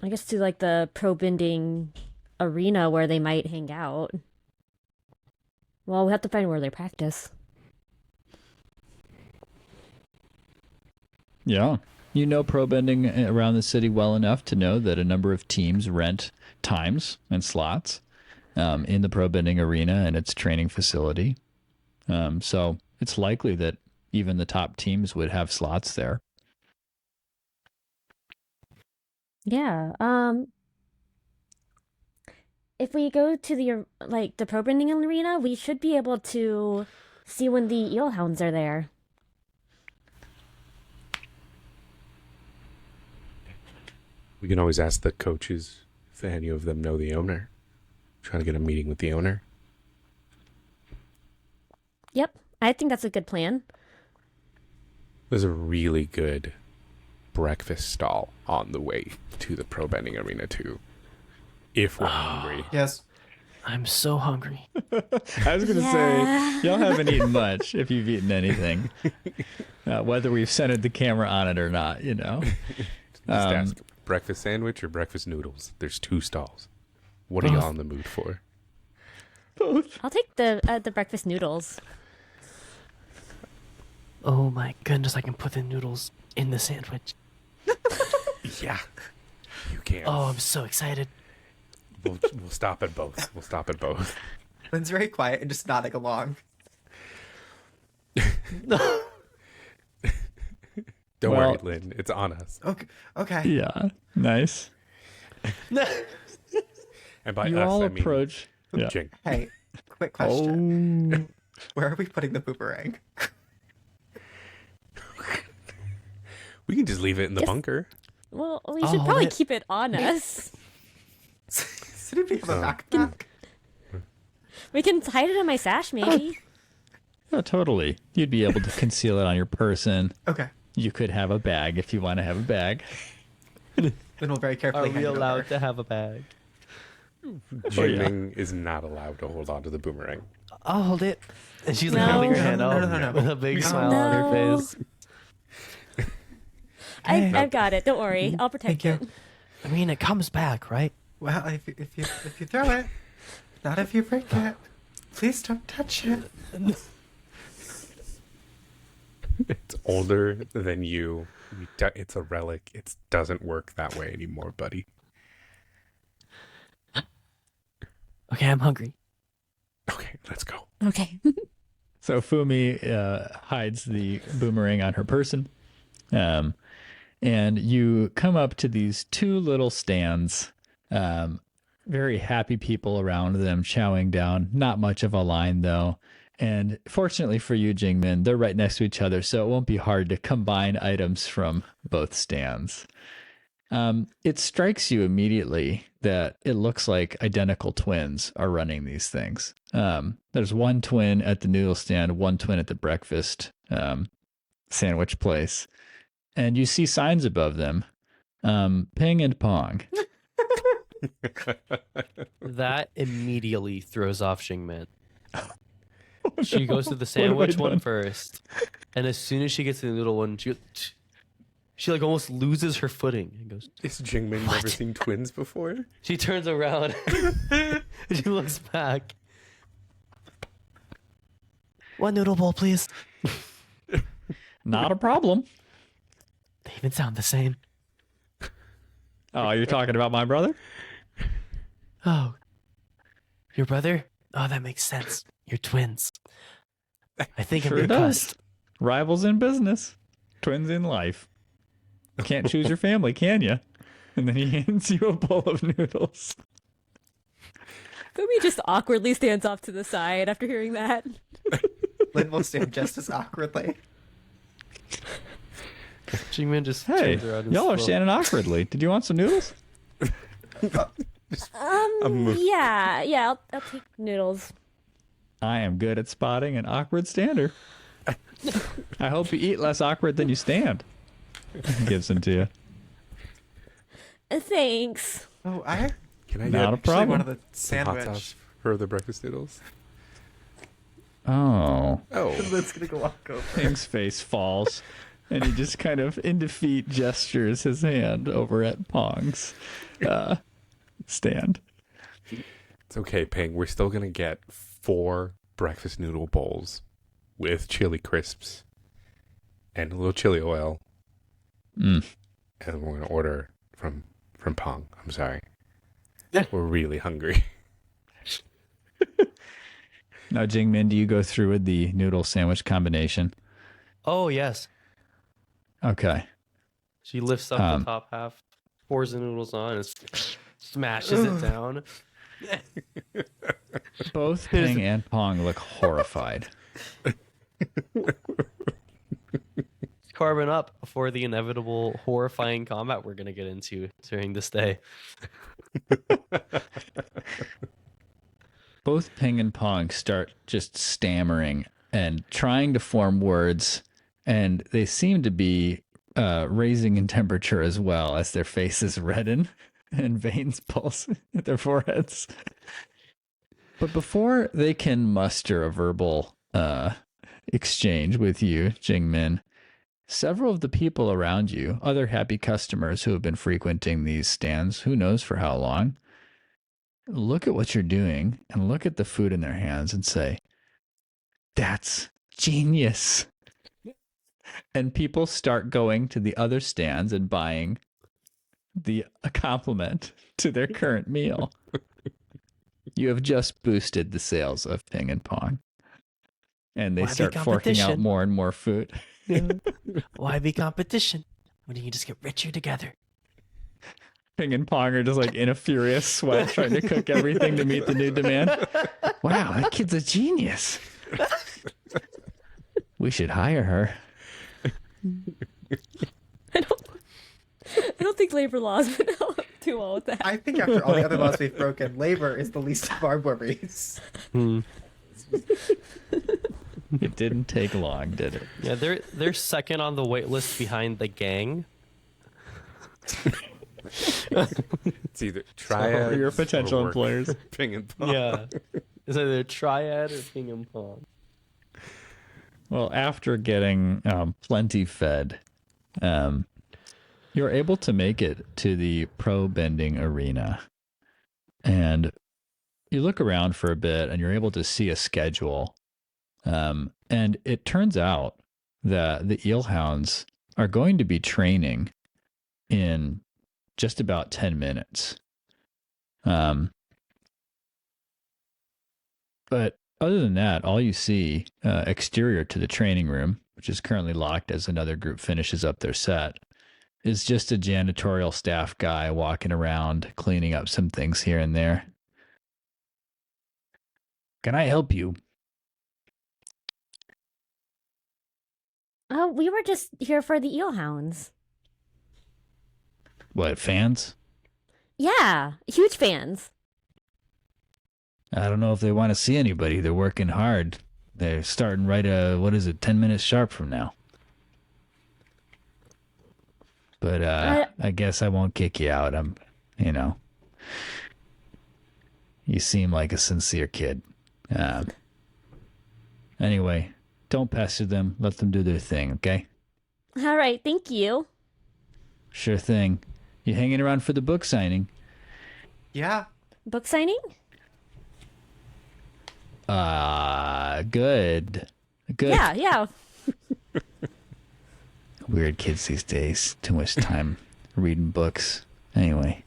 I guess to like the pro bending arena where they might hang out. Well, we have to find where they practice. Yeah. You know pro bending around the city well enough to know that a number of teams rent times and slots in the pro bending arena and its training facility. So it's likely that even the top teams would have slots there. Yeah. If we go to the pro bending arena, we should be able to see when the Eel Hounds are there. We can always ask the coaches if any of them know the owner. Trying to get a meeting with the owner. Yep, I think that's a good plan. There's a really good breakfast stall on the way to the pro bending arena too. If we're hungry. Yes. I'm so hungry. I was going to say, y'all haven't eaten much if you've eaten anything. Whether we've centered the camera on it or not, you know. Just ask breakfast sandwich or breakfast noodles. There's 2 stalls. What are y'all in the mood for? Both. I'll take the breakfast noodles. Oh my goodness, I can put the noodles in the sandwich. Yeah, you can. Oh, I'm so excited. We'll stop at both. We'll stop at both. Lynn's very quiet and just nodding along. Don't Well- worry, Lynn. It's on us. Okay. Yeah. Nice. And by You us, all I mean approach. Yeah. Jing. Hey, quick question. Oh. Where are we putting the boomerang? We can just leave it in the Yes. bunker. Well, we I'll should hold probably it. keep it on us. Should we have a backpack? We can hide it in my sash, maybe. Oh, totally. You'd be able to conceal it on your person. Okay. You could have a bag if you want to have a bag. Then we'll very carefully Are we hand it over. allowed to have a bag? Jing is not allowed to hold on to the boomerang. I'll hold it. And she's like No. holding her hand No, out no, no, no. with a big smile on her No. face. I've got it. Don't worry. I'll protect Thank it. you. I mean, it comes back, right? Well, if you throw it, not if you break it. Please don't touch it. It's older than you. It's a relic. It doesn't work that way anymore, buddy. Okay, I'm hungry. Okay, let's go. Okay. So Fumi hides the boomerang on her person. And you come up to these two little stands. Very happy people around them chowing down. Not much of a line, though. And fortunately for you, Jingmin, they're right next to each other, so it won't be hard to combine items from both stands. It strikes you immediately that it looks like identical twins are running these things. There's one twin at the noodle stand, one twin at the breakfast sandwich place. And you see signs above them, Ping and Pong. That immediately throws off Xingmin. She goes to the sandwich one first, and as soon as she gets to the noodle one, she like almost loses her footing and goes. Is Jingmin never seen twins before? She turns around, and she looks back. One noodle bowl, please. Not a problem. They even sound the same. Oh, you're talking about my brother? Oh, your brother? Oh, that makes sense. You're twins. I think Sure I'm does. concussed. Rivals in business, twins in life. Can't choose your family, can you? And then he hands you a bowl of noodles. Fumi just awkwardly stands off to the side after hearing that. Lynn will stand just as awkwardly. Jingmin just Hey, turns around and y'all are slow- standing awkwardly. Did you want some noodles? Yeah, I'll take noodles. I am good at spotting an awkward stander. I hope you eat less awkward than you stand. Gives them to you. Thanks. Oh, I Can I Not a get problem. actually wanted the some hot sandwich. sauce for the breakfast noodles? Oh. Oh, Lynn's gonna go walk over. Ping's face falls, and he just kind of, in defeat, gestures his hand over at Pong's stand. it's okay, Ping. We're still gonna get 4 breakfast noodle bowls with chili crisps and a little chili oil, Mm. and we're gonna order from Pong. I'm sorry. We're really hungry. Now, Jingmin, do you go through with the noodle sandwich combination? Oh, yes. Okay. She lifts up the top half, pours the noodles on, and smashes it down. Both Ping and Pong look horrified. Carbon up for the inevitable horrifying combat we're going to get into during this day. Both Ping and Pong start just stammering and trying to form words, and they seem to be raising in temperature as well as their faces redden and veins pulse at their foreheads. But before they can muster a verbal exchange with you, Jingmin, several of the people around you, other happy customers who have been frequenting these stands, who knows for how long, look at what you're doing and look at the food in their hands and say, "That's genius." And people start going to the other stands and buying a compliment to their current meal. You have just boosted the sales of Ping and Pong. And they Why be start forking out competition? more and more food. Why be competition when you can just get richer together? Ping and Pong are just like in a furious sweat trying to cook everything to meet the new demand. Wow, that kid's a genius. We should hire her. I don't think labor laws would help too well with that. I think after all the other laws we've broken, labor is the least of our worries. It didn't take long, did it? Yeah, they're second on the wait list behind the gang. It's either triad Your potential employers. Ping and Pong. Yeah. It's either triad or ping and pong. Well, after getting plenty fed, you're able to make it to the pro bending arena, and you look around for a bit, and you're able to see a schedule. And it turns out that the Eel Hounds are going to be training in just about 10 minutes. But other than that, all you see exterior to the training room, which is currently locked as another group finishes up their set, is just a janitorial staff guy walking around, cleaning up some things here and there. Can I help you? Oh, we were just here for the Eel Hounds. What, fans? Yeah, huge fans. I don't know if they want to see anybody. They're working hard. They're starting right 10 minutes sharp from now. But I guess I won't kick you out. You seem like a sincere kid. Anyway, don't pester them. Let them do their thing, okay? All right, thank you. Sure thing. You hanging around for the book signing? Yeah. Book signing? Good. Yeah. Weird kids these days. Too much time reading books. Anyway.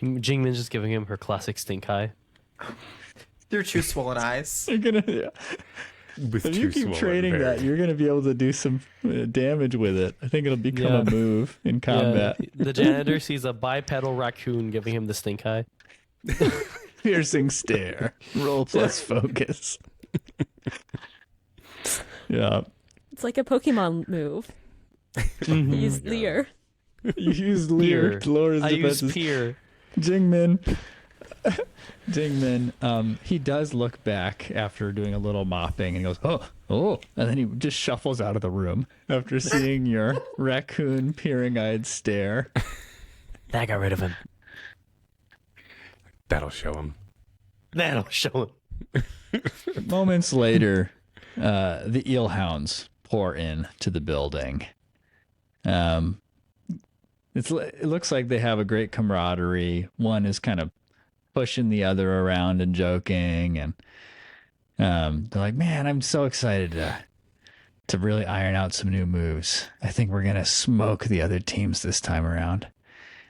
Jingmin's just giving him her classic stink eye. Your two swollen eyes. You're gonna... With If two you keep swollen training that, berries. you're going to be able to do some damage with it. I think it'll become a move in combat. Yeah, the janitor sees a bipedal raccoon giving him the stink eye. Piercing stare. Roll plus focus. Yeah. It's like a Pokemon move. Use Leer. You use Leer to lower his I use defenses. Peer. Jingmin, he does look back after doing a little mopping and he goes, oh, and then he just shuffles out of the room after seeing your raccoon peering-eyed stare. That got rid of him. That'll show him. That'll show him. Moments later, the Eel Hounds pour in to the building. It looks like they have a great camaraderie. One is kind of pushing the other around and joking, and they're like, "Man, I'm so excited to really iron out some new moves. I think we're gonna smoke the other teams this time around."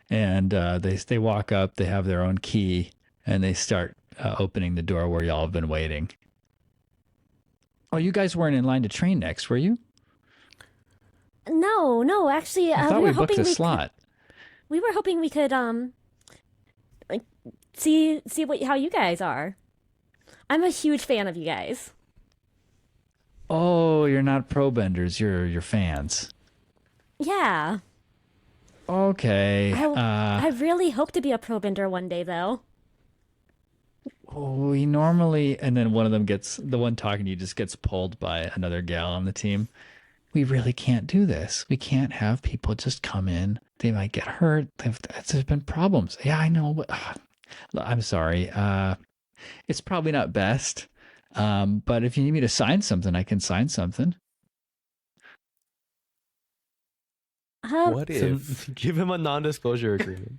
And they walk up. They have their own key, and they start opening the door where y'all have been waiting. Oh, you guys weren't in line to train next, were you? No, actually, I thought we we were booked hoping a slot. we were hoping we could like, see how you guys are. I'm a huge fan of you guys. Oh, you're not pro benders. You're fans. Yeah. Okay. I really hope to be a pro bender one day, though. We normally, and then one of them the one talking to you just gets pulled by another gal on the team. We really can't do this. We can't have people just come in. They might get hurt. There's been problems. Yeah, I know. But, I'm sorry. It's probably not best. But if you need me to sign something, I can sign something. What if? So give him a non-disclosure agreement.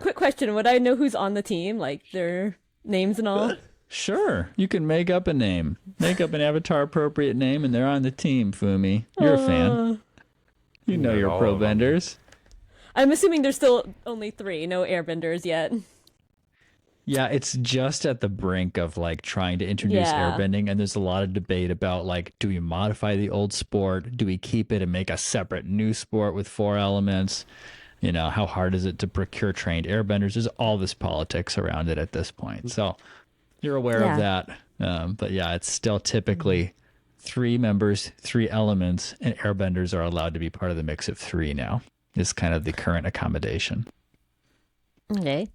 Quick question. Would I know who's on the team? Like their names and all? Sure. You can make up a name. Make up an avatar appropriate name, and they're on the team, Fumi. You're a fan. You know Yeah, your all pro of them. benders. I'm assuming there's still only 3, no airbenders yet. Yeah, it's just at the brink of like trying to introduce Yeah. airbending, and there's a lot of debate about like, do we modify the old sport? Do we keep it and make a separate new sport with 4 elements? You know, how hard is it to procure trained airbenders? There's all this politics around it at this point. So you're aware of that. But yeah, it's still typically 3 members, 3 elements, and airbenders are allowed to be part of the mix of 3 now. Is kind of the current accommodation. Okay.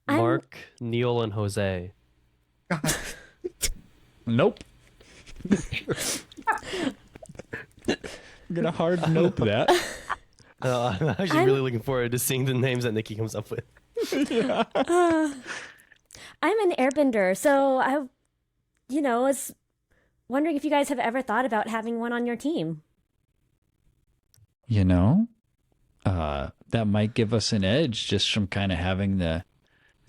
Mark, Neil, and Jose. Nope. I'm gonna hard nope that. I'm actually really looking forward to seeing the names that Nikki comes up with. Yeah. I'm an airbender, so I, was wondering if you guys have ever thought about having one on your team. You know, that might give us an edge just from kind of having the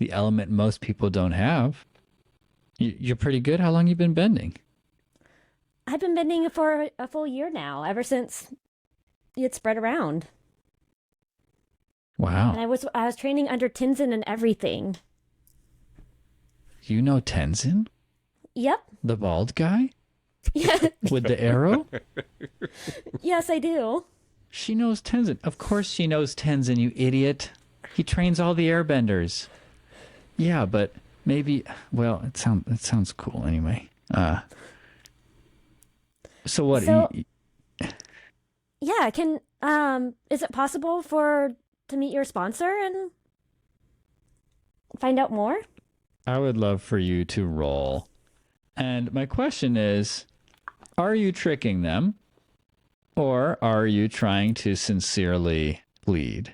element most people don't have. You're pretty good. How long you been bending? I've been bending for a full year now, ever since it spread around. Wow. And I was training under Tenzin and everything. You know Tenzin? Yep. The bald guy? Yeah. With the arrow? Yes, I do. She knows Tenzin. Of course she knows Tenzin, you idiot. He trains all the airbenders. Yeah, but maybe, well, it sounds cool anyway. So what? So, yeah, is it possible to meet your sponsor and find out more? I would love for you to roll. And my question is, are you tricking them? Or are you trying to sincerely plead?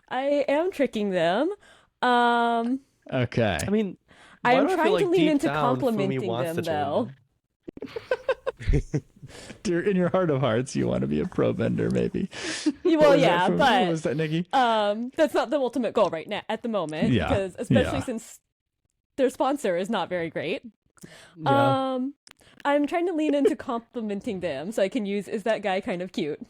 I am tricking them. Okay. I mean, why I'm do I feel trying to like lean deep into down, complimenting Fumi wants them, to train though. In your heart of hearts, you want to be a pro bender, maybe. Well, yeah, What but was that, Nikki? that's not the ultimate goal right now at the moment. Yeah, Because especially yeah. since their sponsor is not very great. Yeah. I'm trying to lean into complimenting them so I can use "Is that guy kind of cute?"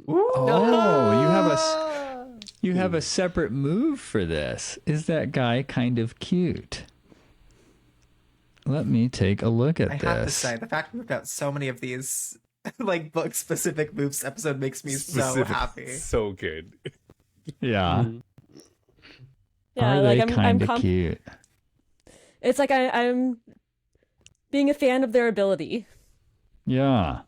Oh, you have a separate move for this. Is that guy kind of cute? Let me take a look at I this. have to say, the fact we've got so many of these like book specific moves episode makes me so happy. So good. Yeah. Yeah, Are like they I'm kind of cute? It's like I'm being a fan of their ability. Yeah.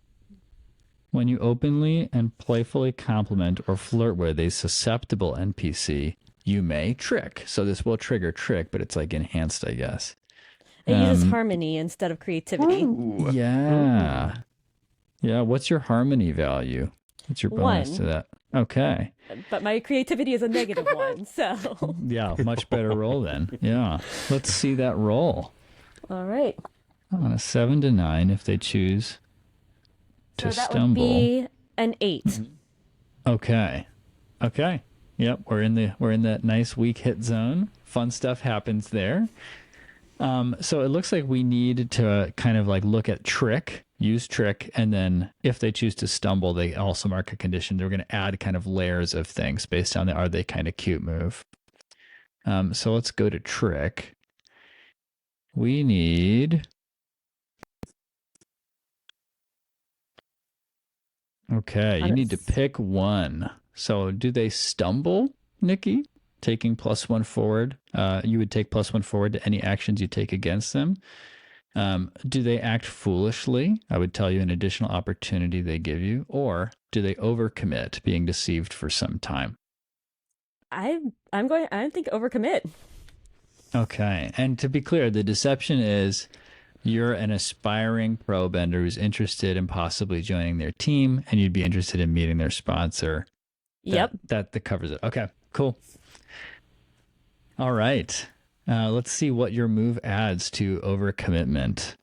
When you openly and playfully compliment or flirt with a susceptible NPC, you may trick. So this will trigger trick, but it's like enhanced, I guess. It uses harmony instead of creativity. Yeah. Yeah. What's your harmony value? What's your bonus 1. to that? Okay. But my creativity is a -1, so. Yeah. Much better roll then. Yeah. Let's see that roll. All right. On a 7 to 9, if they choose to So that stumble. would be an 8. Okay. Okay. Yep. We're in that nice weak hit zone. Fun stuff happens there. So it looks like we need to kind of like look at use trick, and then if they choose to stumble, they also mark a condition. They're going to add kind of layers of things based on the "are they kind of cute" move. So let's go to trick. We need. Okay, you need to pick one. So do they stumble, Nikki? Taking +1 forward. You would take +1 forward to any actions you take against them. Do they act foolishly? I would tell you an additional opportunity they give you. Or do they overcommit, being deceived for some time? I think overcommit. Okay. And to be clear, the deception is you're an aspiring pro bender who's interested in possibly joining their team, and you'd be interested in meeting their sponsor. Yep. That covers it. Okay, cool. All right. Let's see what your move adds to overcommitment.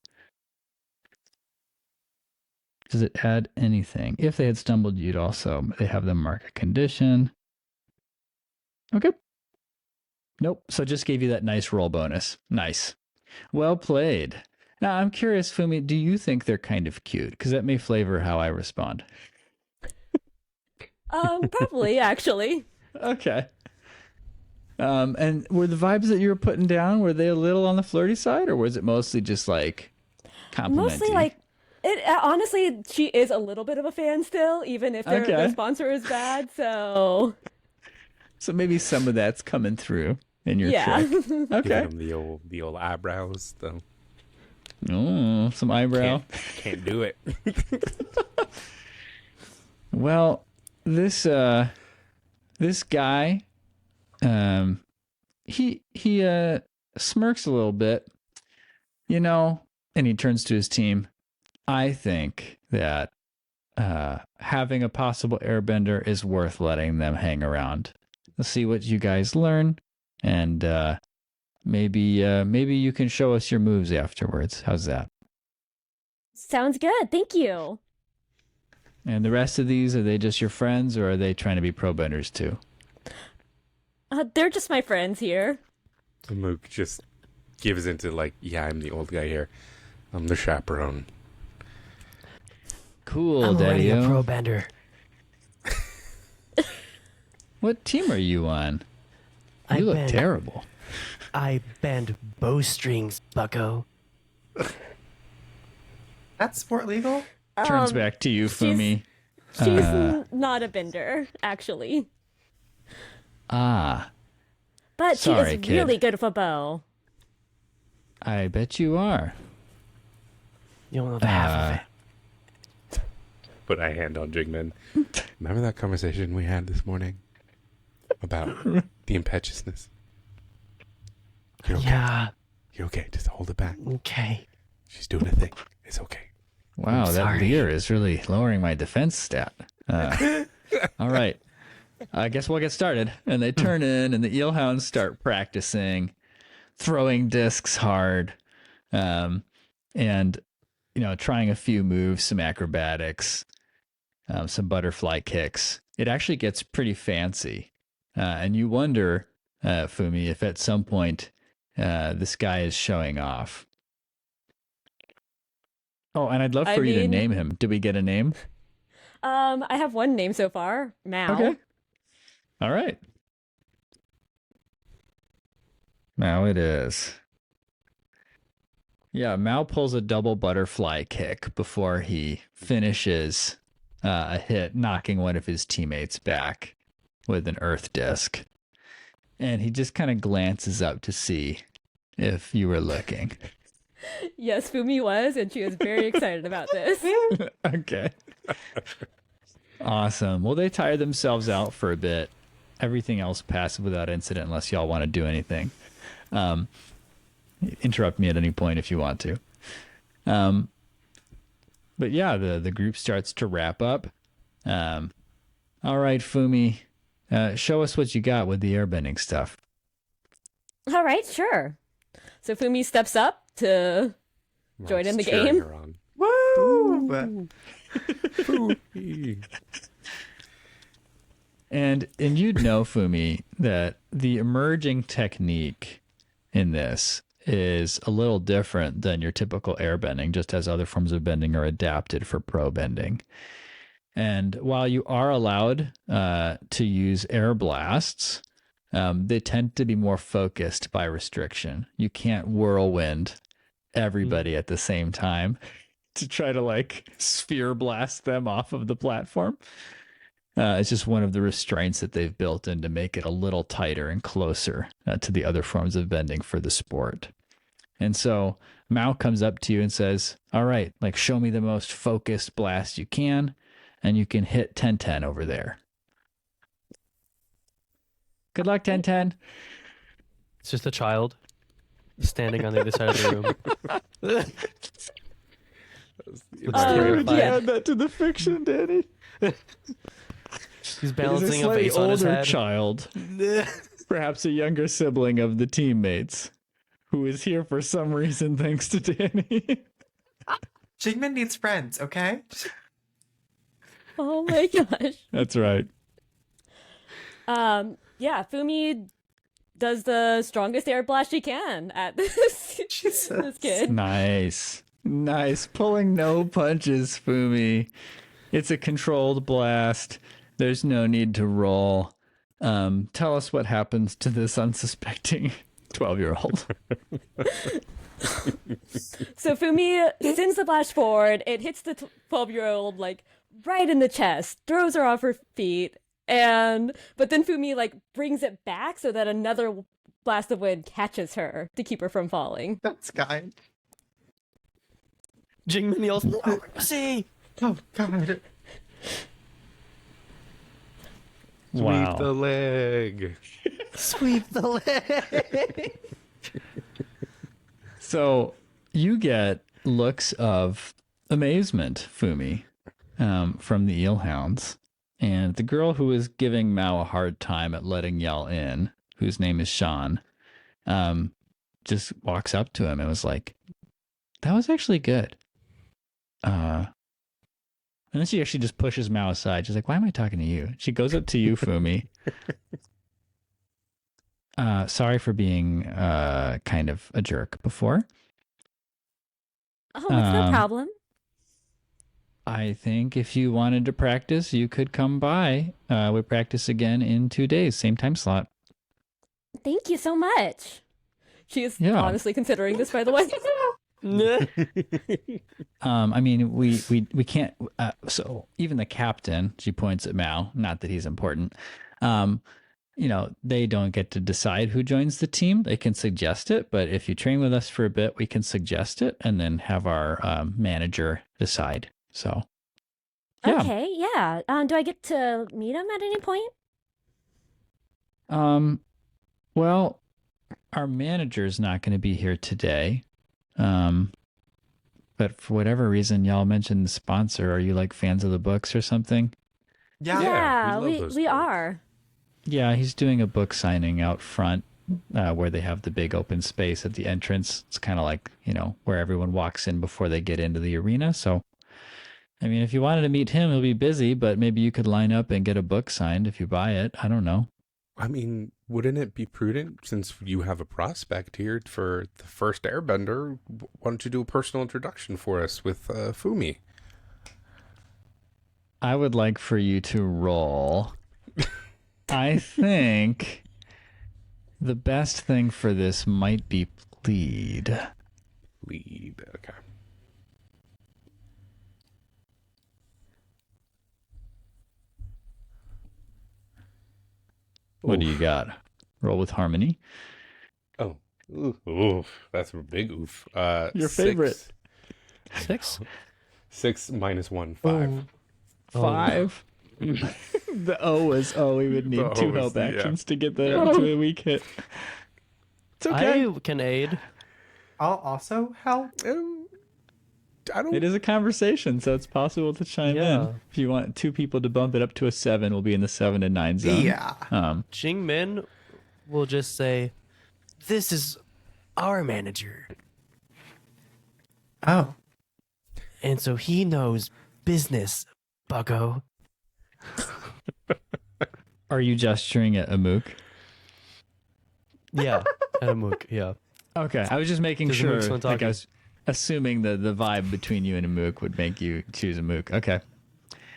Does it add anything? If they had stumbled, they have them mark a condition. Okay. Nope. So just gave you that nice roll bonus. Nice. Well played. Now I'm curious, Fumi, do you think they're kind of cute? Because that may flavor how I respond. Probably actually. Okay. And were the vibes that you were putting down, were they a little on the flirty side, or was it mostly just like complimenting? Mostly like it. Honestly, she is a little bit of a fan still, even if their sponsor is bad. So maybe some of that's coming through in your yeah. trick. Okay. Giving them the old eyebrows though. Oh, some eyebrow. Can't do it. Well, this guy, he smirks a little bit, and he turns to his team. I think that having a possible airbender is worth letting them hang around. Let's see what you guys learn, and maybe you can show us your moves afterwards. How's that? Sounds good. Thank you. And the rest of these, are they just your friends, or are they trying to be pro benders too? They're just my friends here. Mook just gives into like, yeah, I'm the old guy here. I'm the chaperone. Cool, I'm already a Daddy-o. pro bender. What team are you on? I You look bend- terrible. I bend bowstrings, bucko. That's sport legal? Turns back to you, she's- Fumi. She's not a bender, actually. Ah, But Sorry, she is kid. really good with a bow. I bet you are. You don't know the half of it. But I hand on Jigman. Remember that conversation we had this morning about the impetuousness? You're okay. Yeah, You're okay. Just hold it back. okay. She's doing a thing. It's okay. Wow, that sorry. leer is really lowering my defense stat. All right. I guess we'll get started. And they turn in, and the Eel Hounds start practicing, throwing discs hard, and, trying a few moves, some acrobatics, some butterfly kicks. It actually gets pretty fancy. And you wonder, Fumi, if at some point this guy is showing off. Oh, and I'd love for you to name him. Did we get a name? I have one name so far, Mal. Okay. All right. Mal it is. Yeah, Mal pulls a double butterfly kick before he finishes a hit, knocking one of his teammates back with an earth disc. And he just kind of glances up to see if you were looking. Yes, Fumi was, and she was very excited about this. Okay. Awesome. Well, they tire themselves out for a bit. Everything else passes without incident unless y'all want to do anything. Interrupt me at any point if you want to. But yeah, the group starts to wrap up. All right, Fumi, show us what you got with the airbending stuff. All right, sure. So Fumi steps up to join in the Cheering game. her on. Woo! And you'd know, Fumi, that the emerging technique in this is a little different than your typical airbending, just as other forms of bending are adapted for pro bending. And while you are allowed to use air blasts, they tend to be more focused by restriction. You can't whirlwind everybody at the same time to try to like sphere blast them off of the platform. It's just one of the restraints that they've built in to make it a little tighter and closer to the other forms of bending for the sport. And so Mao comes up to you and says, all right, like show me the most focused blast you can, and you can hit 10-10 over there. Good luck, 10-10. It's just a child standing on the other side of the room. terrified. Add that to the fiction, Danny. He's balancing a vase on his older head. child, perhaps a younger sibling of the teammates, who is here for some reason thanks to Danny. Jigman needs friends, okay? Oh my gosh. That's right. Yeah, Fumi does the strongest air blast she can at this, Jesus. this kid. Nice. Pulling no punches, Fumi. It's a controlled blast. There's no need to roll. Tell us what happens to this unsuspecting 12-year-old. So Fumi sends the blast forward. It hits the 12-year-old like right in the chest, throws her off her feet, but then Fumi like brings it back so that another blast of wind catches her to keep her from falling. That's kind. Jingman yells, "Oh, see!" Oh, God. Wow. Sweep the leg. Sweep the leg. So you get looks of amazement, Fumi, from the Eel Hounds. and the girl who was giving Mao a hard time at letting y'all in, whose name is Sean, just walks up to him and was like, "That was actually good." And then she actually just pushes Mao aside. She's like, "Why am I talking to you?" She goes up to you, Fumi. Sorry for being kind of a jerk before. Oh, it's no problem. I think if you wanted to practice, you could come by. We practice again in 2 days, same time slot. Thank you so much. She is Yeah. honestly considering this, by the way. I mean, we can't. So even the captain, she points at Mao. Not that he's important. They don't get to decide who joins the team. They can suggest it, but if you train with us for a bit, we can suggest it and then have our manager decide. So, yeah. Okay, yeah. Do I get to meet him at any point? Well, our manager's not going to be here today. But for whatever reason, y'all mentioned the sponsor. Are you like fans of the books or something? Yeah. we love those we books. are. Yeah, he's doing a book signing out front where they have the big open space at the entrance. It's kind of like, where everyone walks in before they get into the arena. So, I mean, if you wanted to meet him, he'll be busy, but maybe you could line up and get a book signed if you buy it. I don't know. I mean, wouldn't it be prudent, since you have a prospect here for the first Airbender, why don't you do a personal introduction for us with Fumi? I would like for you to roll. I think the best thing for this might be plead. Lead, okay. What do Oof. you got? Roll with harmony. Oh, oof, that's a big oof. Your favorite. 6? 6 minus 1, 5. 5. The O was we would need The O 2 was- help yeah. actions to get that up to a weak hit. It's okay. I can aid. I'll also help. I don't. It is a conversation, so it's possible to chime Yeah. in. If you want 2 people to bump it up to a 7, we'll be in the 7 to 9 zone. Yeah. Jing Min will just say, "This is our manager." Oh. And so he knows business, bucko. Are you gesturing at Amuk? Yeah, Amuk, yeah. Okay, I was just making Does sure. Amuk's one Like I talking? was assuming the vibe between you and Amuk would make you choose Amuk. Okay.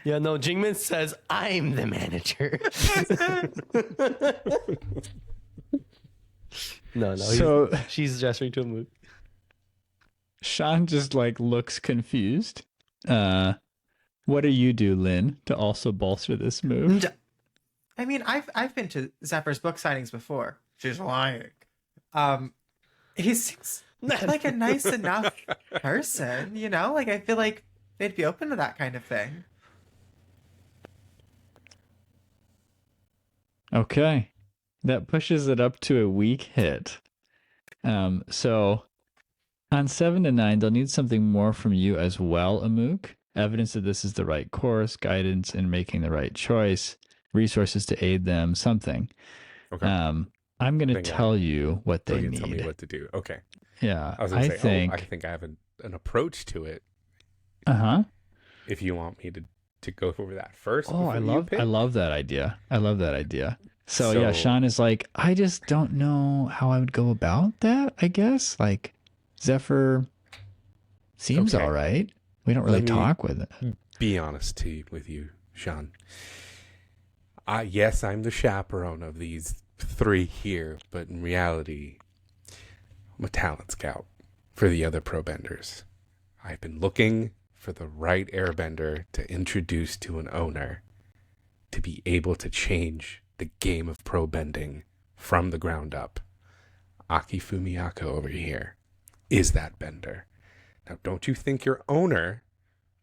Yeah, no, Jingmin says, "I'm the manager." no, So she's gesturing to Amuk. Sean just like looks confused. What do you do, Lynn, to also bolster this move? I mean, I've been to Zephyr's book signings before. She's lying. He seems like a nice enough person, Like I feel like they'd be open to that kind of thing. Okay. That pushes it up to a weak hit. So on 7 to 9, they'll need something more from you as well, Amuk. Evidence that this is the right course, guidance in making the right choice, resources to aid them, something. Okay. I'm going to Think I- tell you what So they you can tell me need. what to do. Okay. Yeah, I was going I to say, think. I think I have an approach to it. Uh-huh. If you want me to go over that first. Oh, I before you pick. love that idea. I love that idea. So yeah, So- Sean is like, I just don't know how I would go about that, I guess. Like, Zephyr seems Okay. all right. We don't really Let me- talk with it. Be honest with you, Sean. Yes, I'm the chaperone of these 3 here, but in reality, I'm a talent scout for the other pro benders. I've been looking for the right airbender to introduce to an owner to be able to change the game of pro bending from the ground up. Aki Fumiyako over here is that bender. Now, don't you think your owner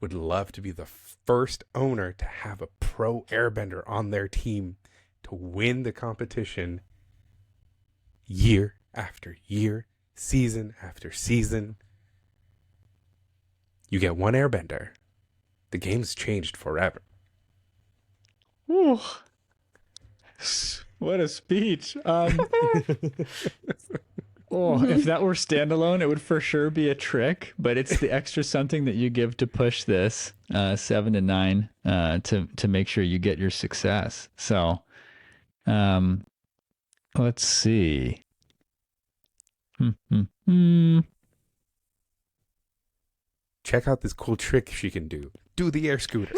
would love to be the first owner to have a pro airbender on their team to win the competition year after year, season after season? You get one airbender, the game's changed forever. Whew. What a speech. If that were standalone, it would for sure be a trick, but it's the extra something that you give to push this 7 to 9 to make sure you get your success. So, let's see. Check out this cool trick she can do. Do the air scooter.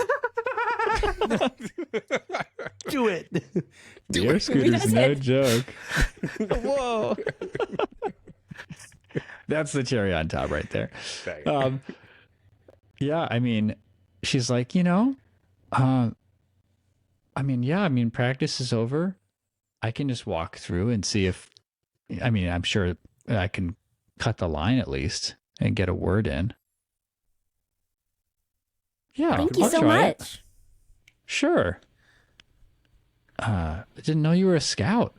Do it. The air scooter's no joke. Whoa. That's the cherry on top right there. Dang. Yeah, I mean, she's like, practice is over. I can just walk through and see if, I'm sure I can cut the line at least and get a word in. Yeah. Thank you I'll so try it. much. Sure. I didn't know you were a scout.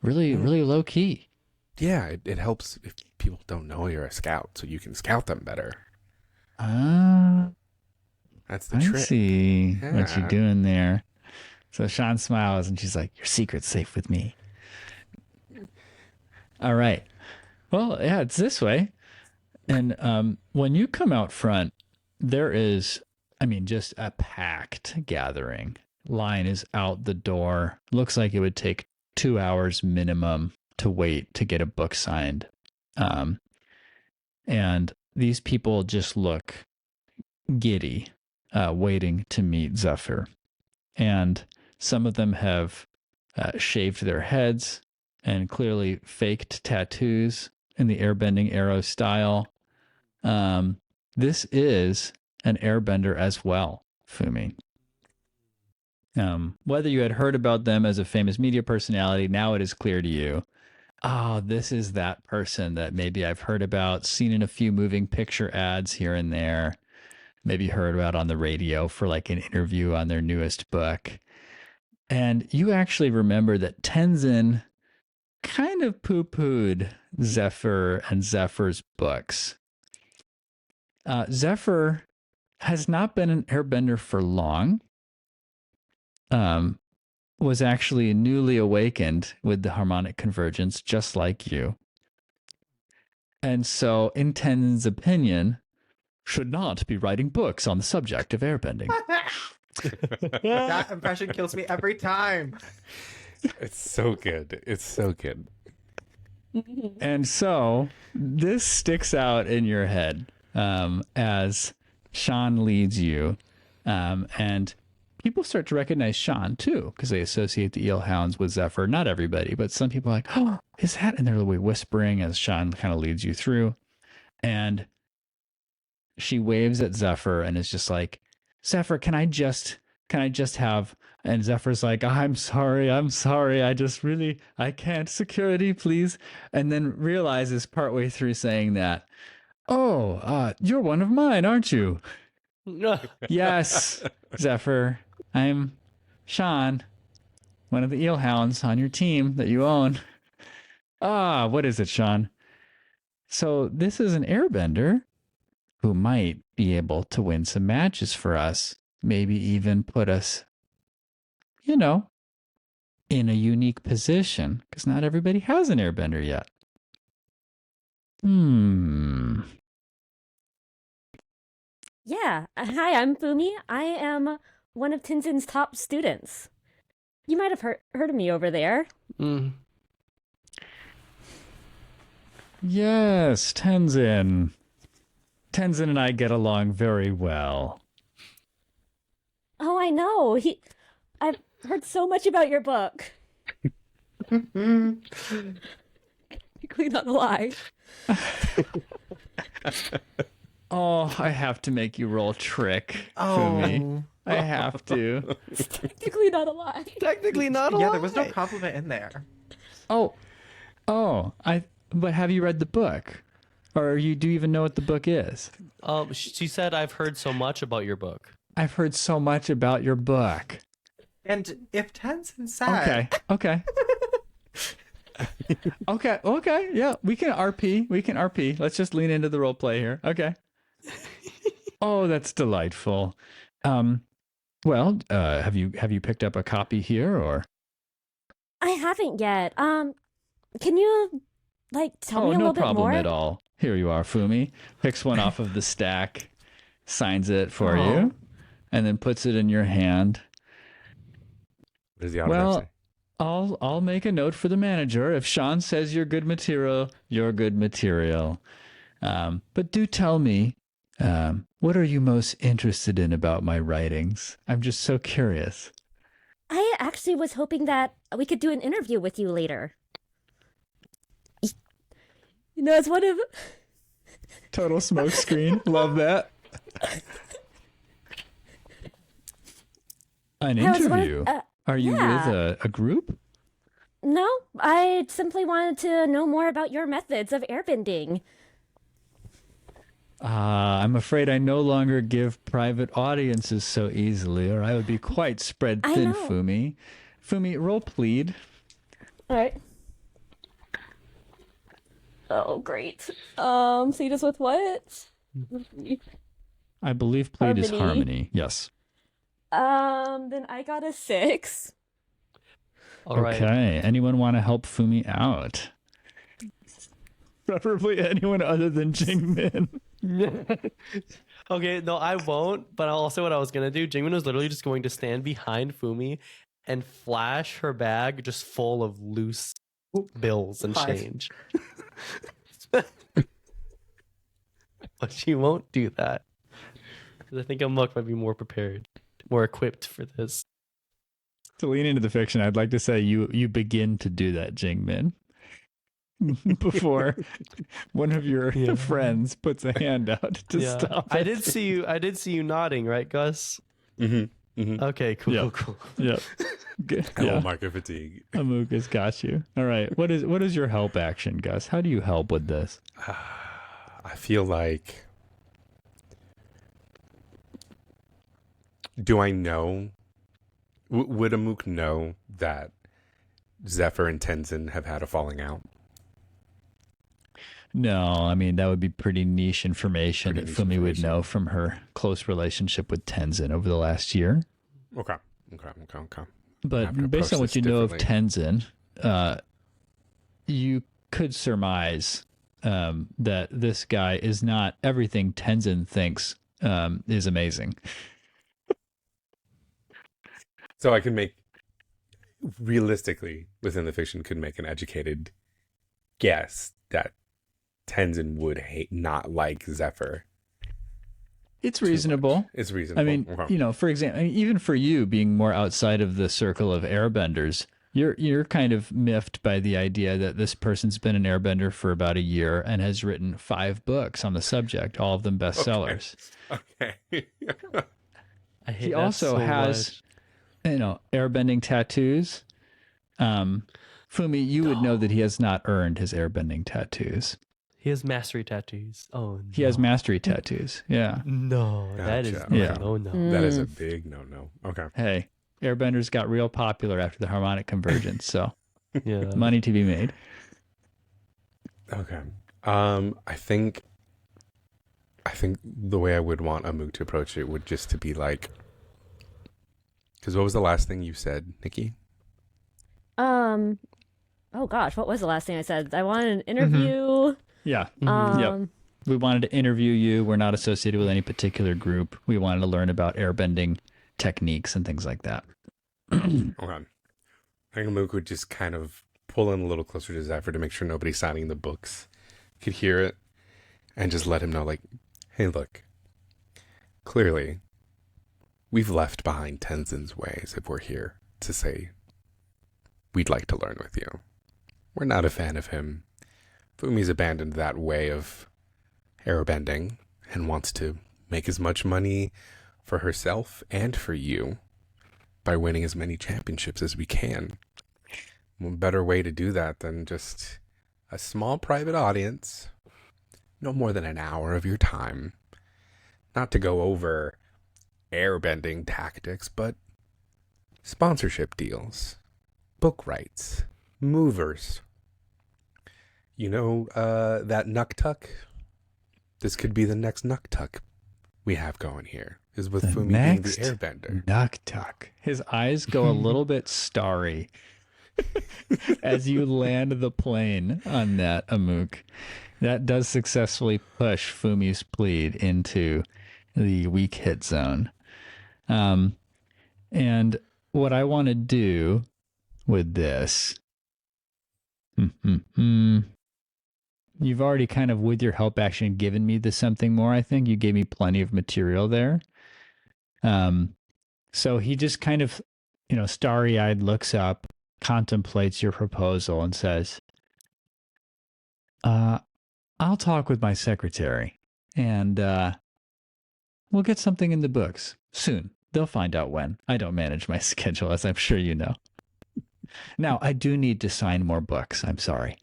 Really, really low key. Yeah, it helps if people don't know you're a scout, so you can scout them better. That's the I trick. see what Yeah. you're doing there. So Sean smiles and she's like, your secret's safe with me. All right. Well, yeah, it's this way. And when you come out front, there is, just a packed gathering. Line is out the door. Looks like it would take 2 hours minimum to wait to get a book signed. And these people just look giddy, waiting to meet Zephyr. And some of them have shaved their heads and clearly faked tattoos in the airbending arrow style. This is an airbender as well, Fumi. Whether you had heard about them as a famous media personality, now it is clear to you. Oh, this is that person that maybe I've heard about, seen in a few moving picture ads here and there, maybe heard about on the radio for like an interview on their newest book. And you actually remember that Tenzin kind of poo-pooed Zephyr and Zephyr's books. Zephyr has not been an airbender for long. Was actually newly awakened with the harmonic convergence, just like you. And so, in Tenzin's opinion, should not be writing books on the subject of airbending. That impression kills me every time. It's so good. It's so good. And so, this sticks out in your head as Sean leads you. And people start to recognize Sean too, because they associate the Eel Hounds with Zephyr. Not everybody, but some people are like, oh, is that? And they're whispering as Sean kind of leads you through. And she waves at Zephyr and is just like, Zephyr, can I just have? And Zephyr's like, I'm sorry. I can't. Security, please. And then realizes partway through saying that, you're one of mine, aren't you? Yes, Zephyr. I'm Sean, one of the Eel Hounds on your team that you own. What is it, Sean? So this is an airbender who might be able to win some matches for us. Maybe even put us, in a unique position, because not everybody has an airbender yet. Yeah. Hi, I'm Fumi. I am one of Tenzin's top students. You might have heard of me over there. Yes, Tenzin. Tenzin and I get along very well. Oh, I know. I've heard so much about your book. Clean on the lie. Oh, I have to make you roll trick for me. I have to. It's technically not a lie. Technically not a lie. Yeah, there was no compliment in there. But have you read the book? Or do you even know what the book is? She said, I've heard so much about your book. I've heard so much about your book. And if Tenzin said... Okay. Okay. Yeah, we can RP. Let's just lean into the role play here. Okay. Oh, that's delightful. Well, have you picked up a copy here or? I haven't yet. Can you tell me a no little bit problem more? at all. Here you are, Fumi. Picks one off of the stack, signs it for Oh. you, and then puts it in your hand. What does the autograph say? I'll make a note for the manager. If Sean says you're good material, you're good material. But do tell me, what are you most interested in about my writings? I'm just so curious. I actually was hoping that we could do an interview with you later. You know, it's one of Total smoke screen. Love that. An I was one of- interview? Are you yeah. with a group? No, I simply wanted to know more about your methods of airbending. I'm afraid I no longer give private audiences so easily, or I would be quite spread I thin, know. Fumi. Fumi, roll plead. All right. Oh, great. See this with what? I believe plead is Harmony. harmony. Yes. Then I got a 6. All right. Okay. Anyone want to help Fumi out? Preferably anyone other than Jingmin. Okay, no, I won't. But also, what I was gonna do, Jingmin was literally just going to stand behind Fumi and flash her bag just full of loose bills and 5. change. But she won't do that. 'Cause I think Amok might be more prepared, more equipped for this. To lean into the fiction, I'd like to say you begin to do that, Jingmin, before one of your Yeah. friends puts a hand out to stop I it. did see you nodding, right, Gus? Mm-hmm. Mm-hmm. Okay, cool, Yeah. cool. Yep. Good. I will Yeah. mark a fatigue. Amuk has got you. All right. What is your help action, Gus? How do you help with this? I feel like. Do I know? Would Amuk know that Zephyr and Tenzin have had a falling out? No, I mean that would be pretty niche information Pretty that niche Fumi would information. know from her close relationship with Tenzin over the last year. Okay. But I'm gonna based on approach what this you know of differently. Tenzin, you could surmise that this guy is not everything Tenzin thinks is amazing. So I can make, realistically, within the fiction, could make an educated guess that Tenzin would not like Zephyr. It's too much. reasonable. It's reasonable. I mean, Okay. for example, even for you being more outside of the circle of airbenders, you're kind of miffed by the idea that this person's been an airbender for about a year and has written 5 books on the subject, all of them bestsellers. Okay. I hate He that also so has, much. airbending tattoos. Fumi, you would know that he has not earned his airbending tattoos. He has mastery tattoos. Oh, no. He has mastery tattoos. Yeah. No, that is Gotcha. Yeah. no. That is a big no-no. Okay. Hey, airbenders got real popular after the harmonic convergence, so Yeah. money to be made. Okay. I think the way I would want Amuk to approach it would just to be like, because what was the last thing you said, Nikki? Oh gosh, what was the last thing I said? I wanted an interview. Yeah. Um, We wanted to interview you. We're not associated with any particular group. We wanted to learn about airbending techniques and things like that. Okay. I think Amuk would just kind of pull in a little closer to Zephyr to make sure nobody signing the books could hear it, and just let him know, like, hey, look, clearly we've left behind Tenzin's ways if we're here to say we'd like to learn with you. We're not a fan of him. Fumi's abandoned that way of airbending and wants to make as much money for herself and for you by winning as many championships as we can. What better way to do that than just a small private audience, no more than an hour of your time, not to go over airbending tactics, but sponsorship deals, book rights, movers. You know, that Nuktuk? This could be the next Nuktuk we have going here is with The Fumi being the next airbender. Nuktuk. His eyes go a little bit starry as you land the plane on that Amuk. That does successfully push Fumi's plead into the weak hit zone. And what I want to do with this, you've already kind of, with your help action, given me the something more. I think you gave me plenty of material there. So he just kind of, starry-eyed looks up, contemplates your proposal, and says, I'll talk with my secretary, and we'll get something in the books soon. They'll find out when. I don't manage my schedule, as I'm sure you know. Now, I do need to sign more books. I'm sorry.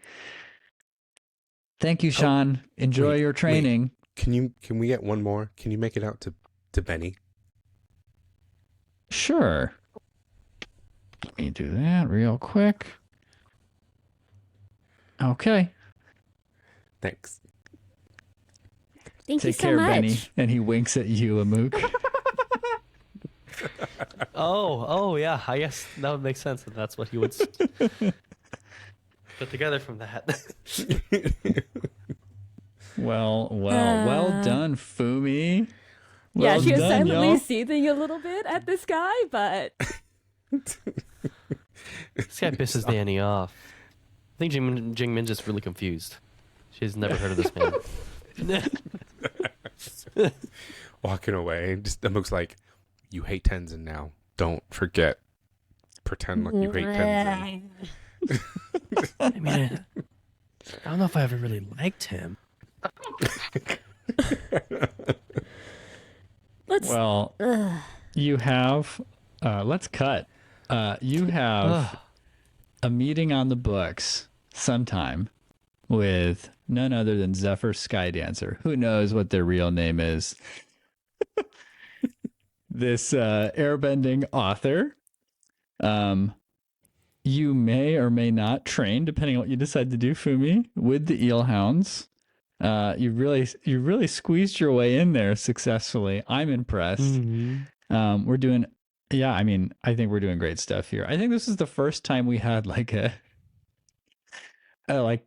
Thank you, Sean. Enjoy your training. Can we get one more? Can you make it out to Benny? Sure. Let me do that real quick. Okay. Thanks. Thank you Take so care, much. Benny. And he winks at you, Amuk. Oh, yeah. I guess that would make sense that that's what he would put together from that. Well done, Fumi. Yeah, Well she was done, silently y'all. seething a little bit at this guy, but This guy pisses Danny off. I think Jingmin's just really confused. She's never heard of this man. Walking away, just Amuk's like, you hate Tenzin now. Don't forget. Pretend like you hate Tenzin. I mean, I don't know if I ever really liked him. You have, let's cut. You have a meeting on the books sometime with none other than Zephyr Skydancer. Who knows what their real name is? This airbending author. You may or may not train, depending on what you decide to do, Fumi, with the Eel Hounds. You really squeezed your way in there successfully. I'm impressed. Mm-hmm. We're doing, I think we're doing great stuff here. I think this is the first time we had like a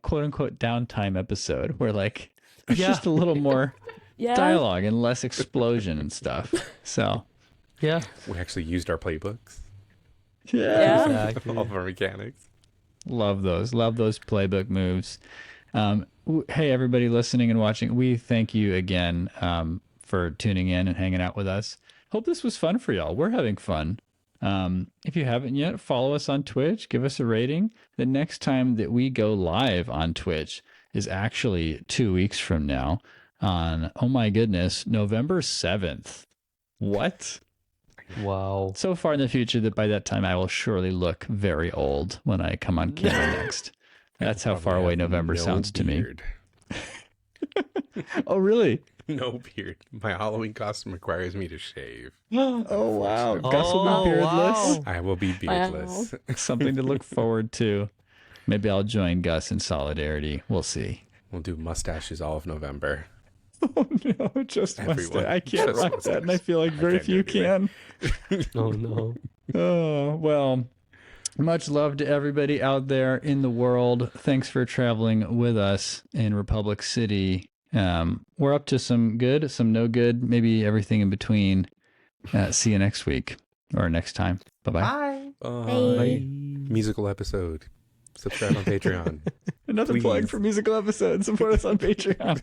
quote unquote downtime episode where like it's just a little more yeah. dialogue and less explosion and stuff. So Yeah. We actually used our playbooks. Yeah. Exactly. All of our mechanics. Love those playbook moves. Hey, everybody listening and watching, we thank you again for tuning in and hanging out with us. Hope this was fun for y'all. We're having fun. If you haven't yet, follow us on Twitch. Give us a rating. The next time that we go live on Twitch is actually 2 weeks from now on, oh my goodness, November 7th. What? Wow. So far in the future that by that time I will surely look very old when I come on camera next. That's how far away November sounds to me. Oh, really? No beard. My Halloween costume requires me to shave. Oh, wow. Gus will be beardless. wow. I will be beardless. Something to look forward to. Maybe I'll join Gus in solidarity. We'll see. We'll do mustaches all of November. Oh, no. Just Everyone. mustache. I can't Just rock mustache. that, and I feel like very can't few do anything. can. Oh no. Oh, well, much love to everybody out there in the world. Thanks for traveling with us in Republic City. We're up to some good, some no good, maybe everything in between. See you next week or next time. Bye-bye. Bye. Bye. Musical episode. Subscribe on Patreon. Another Please. plug for musical episodes. Support us on Patreon.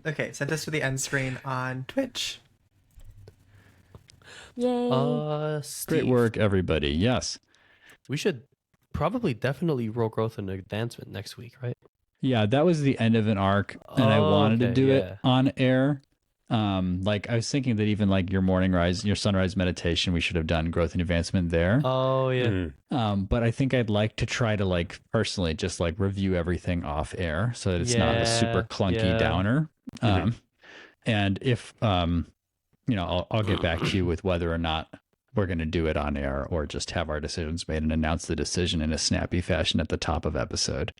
Okay, send us to the end screen on Twitch. Yay. Steve, Great work, everybody. Yes. We should probably definitely roll growth and advancement next week, right? Yeah, that was the end of an arc, and I Oh, wanted to okay, do yeah. it on air. Like I was thinking that even like your sunrise meditation, we should have done growth and advancement there. Oh yeah. Mhm. But I think I'd like to try to like personally just like review everything off air so that it's not a super Yeah, clunky yeah. downer. Mhm. And if I'll get back to you with whether or not we're going to do it on air or just have our decisions made and announce the decision in a snappy fashion at the top of episode.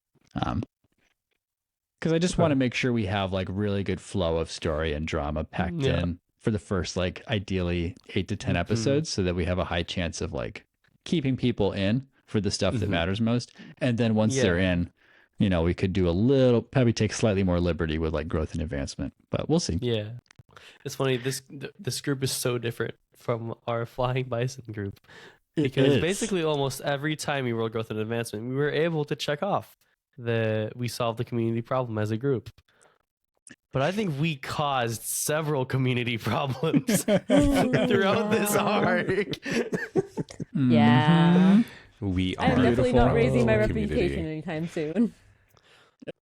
because I just want to make sure we have like really good flow of story and drama packed Yeah. in for the first like ideally 8 to 10 episodes, so that we have a high chance of like keeping people in for the stuff that matters most. And then once they're in, you know, we could do a little, probably take slightly more liberty with like growth and advancement, but we'll see. Yeah. It's funny, this group is so different from our Flying Bison group, because basically almost every time we rolled growth and advancement, we were able to check off that we solved the community problem as a group. But I think we caused several community problems throughout this arc. Yeah. We I'm are definitely not beautiful raising my community. reputation anytime soon.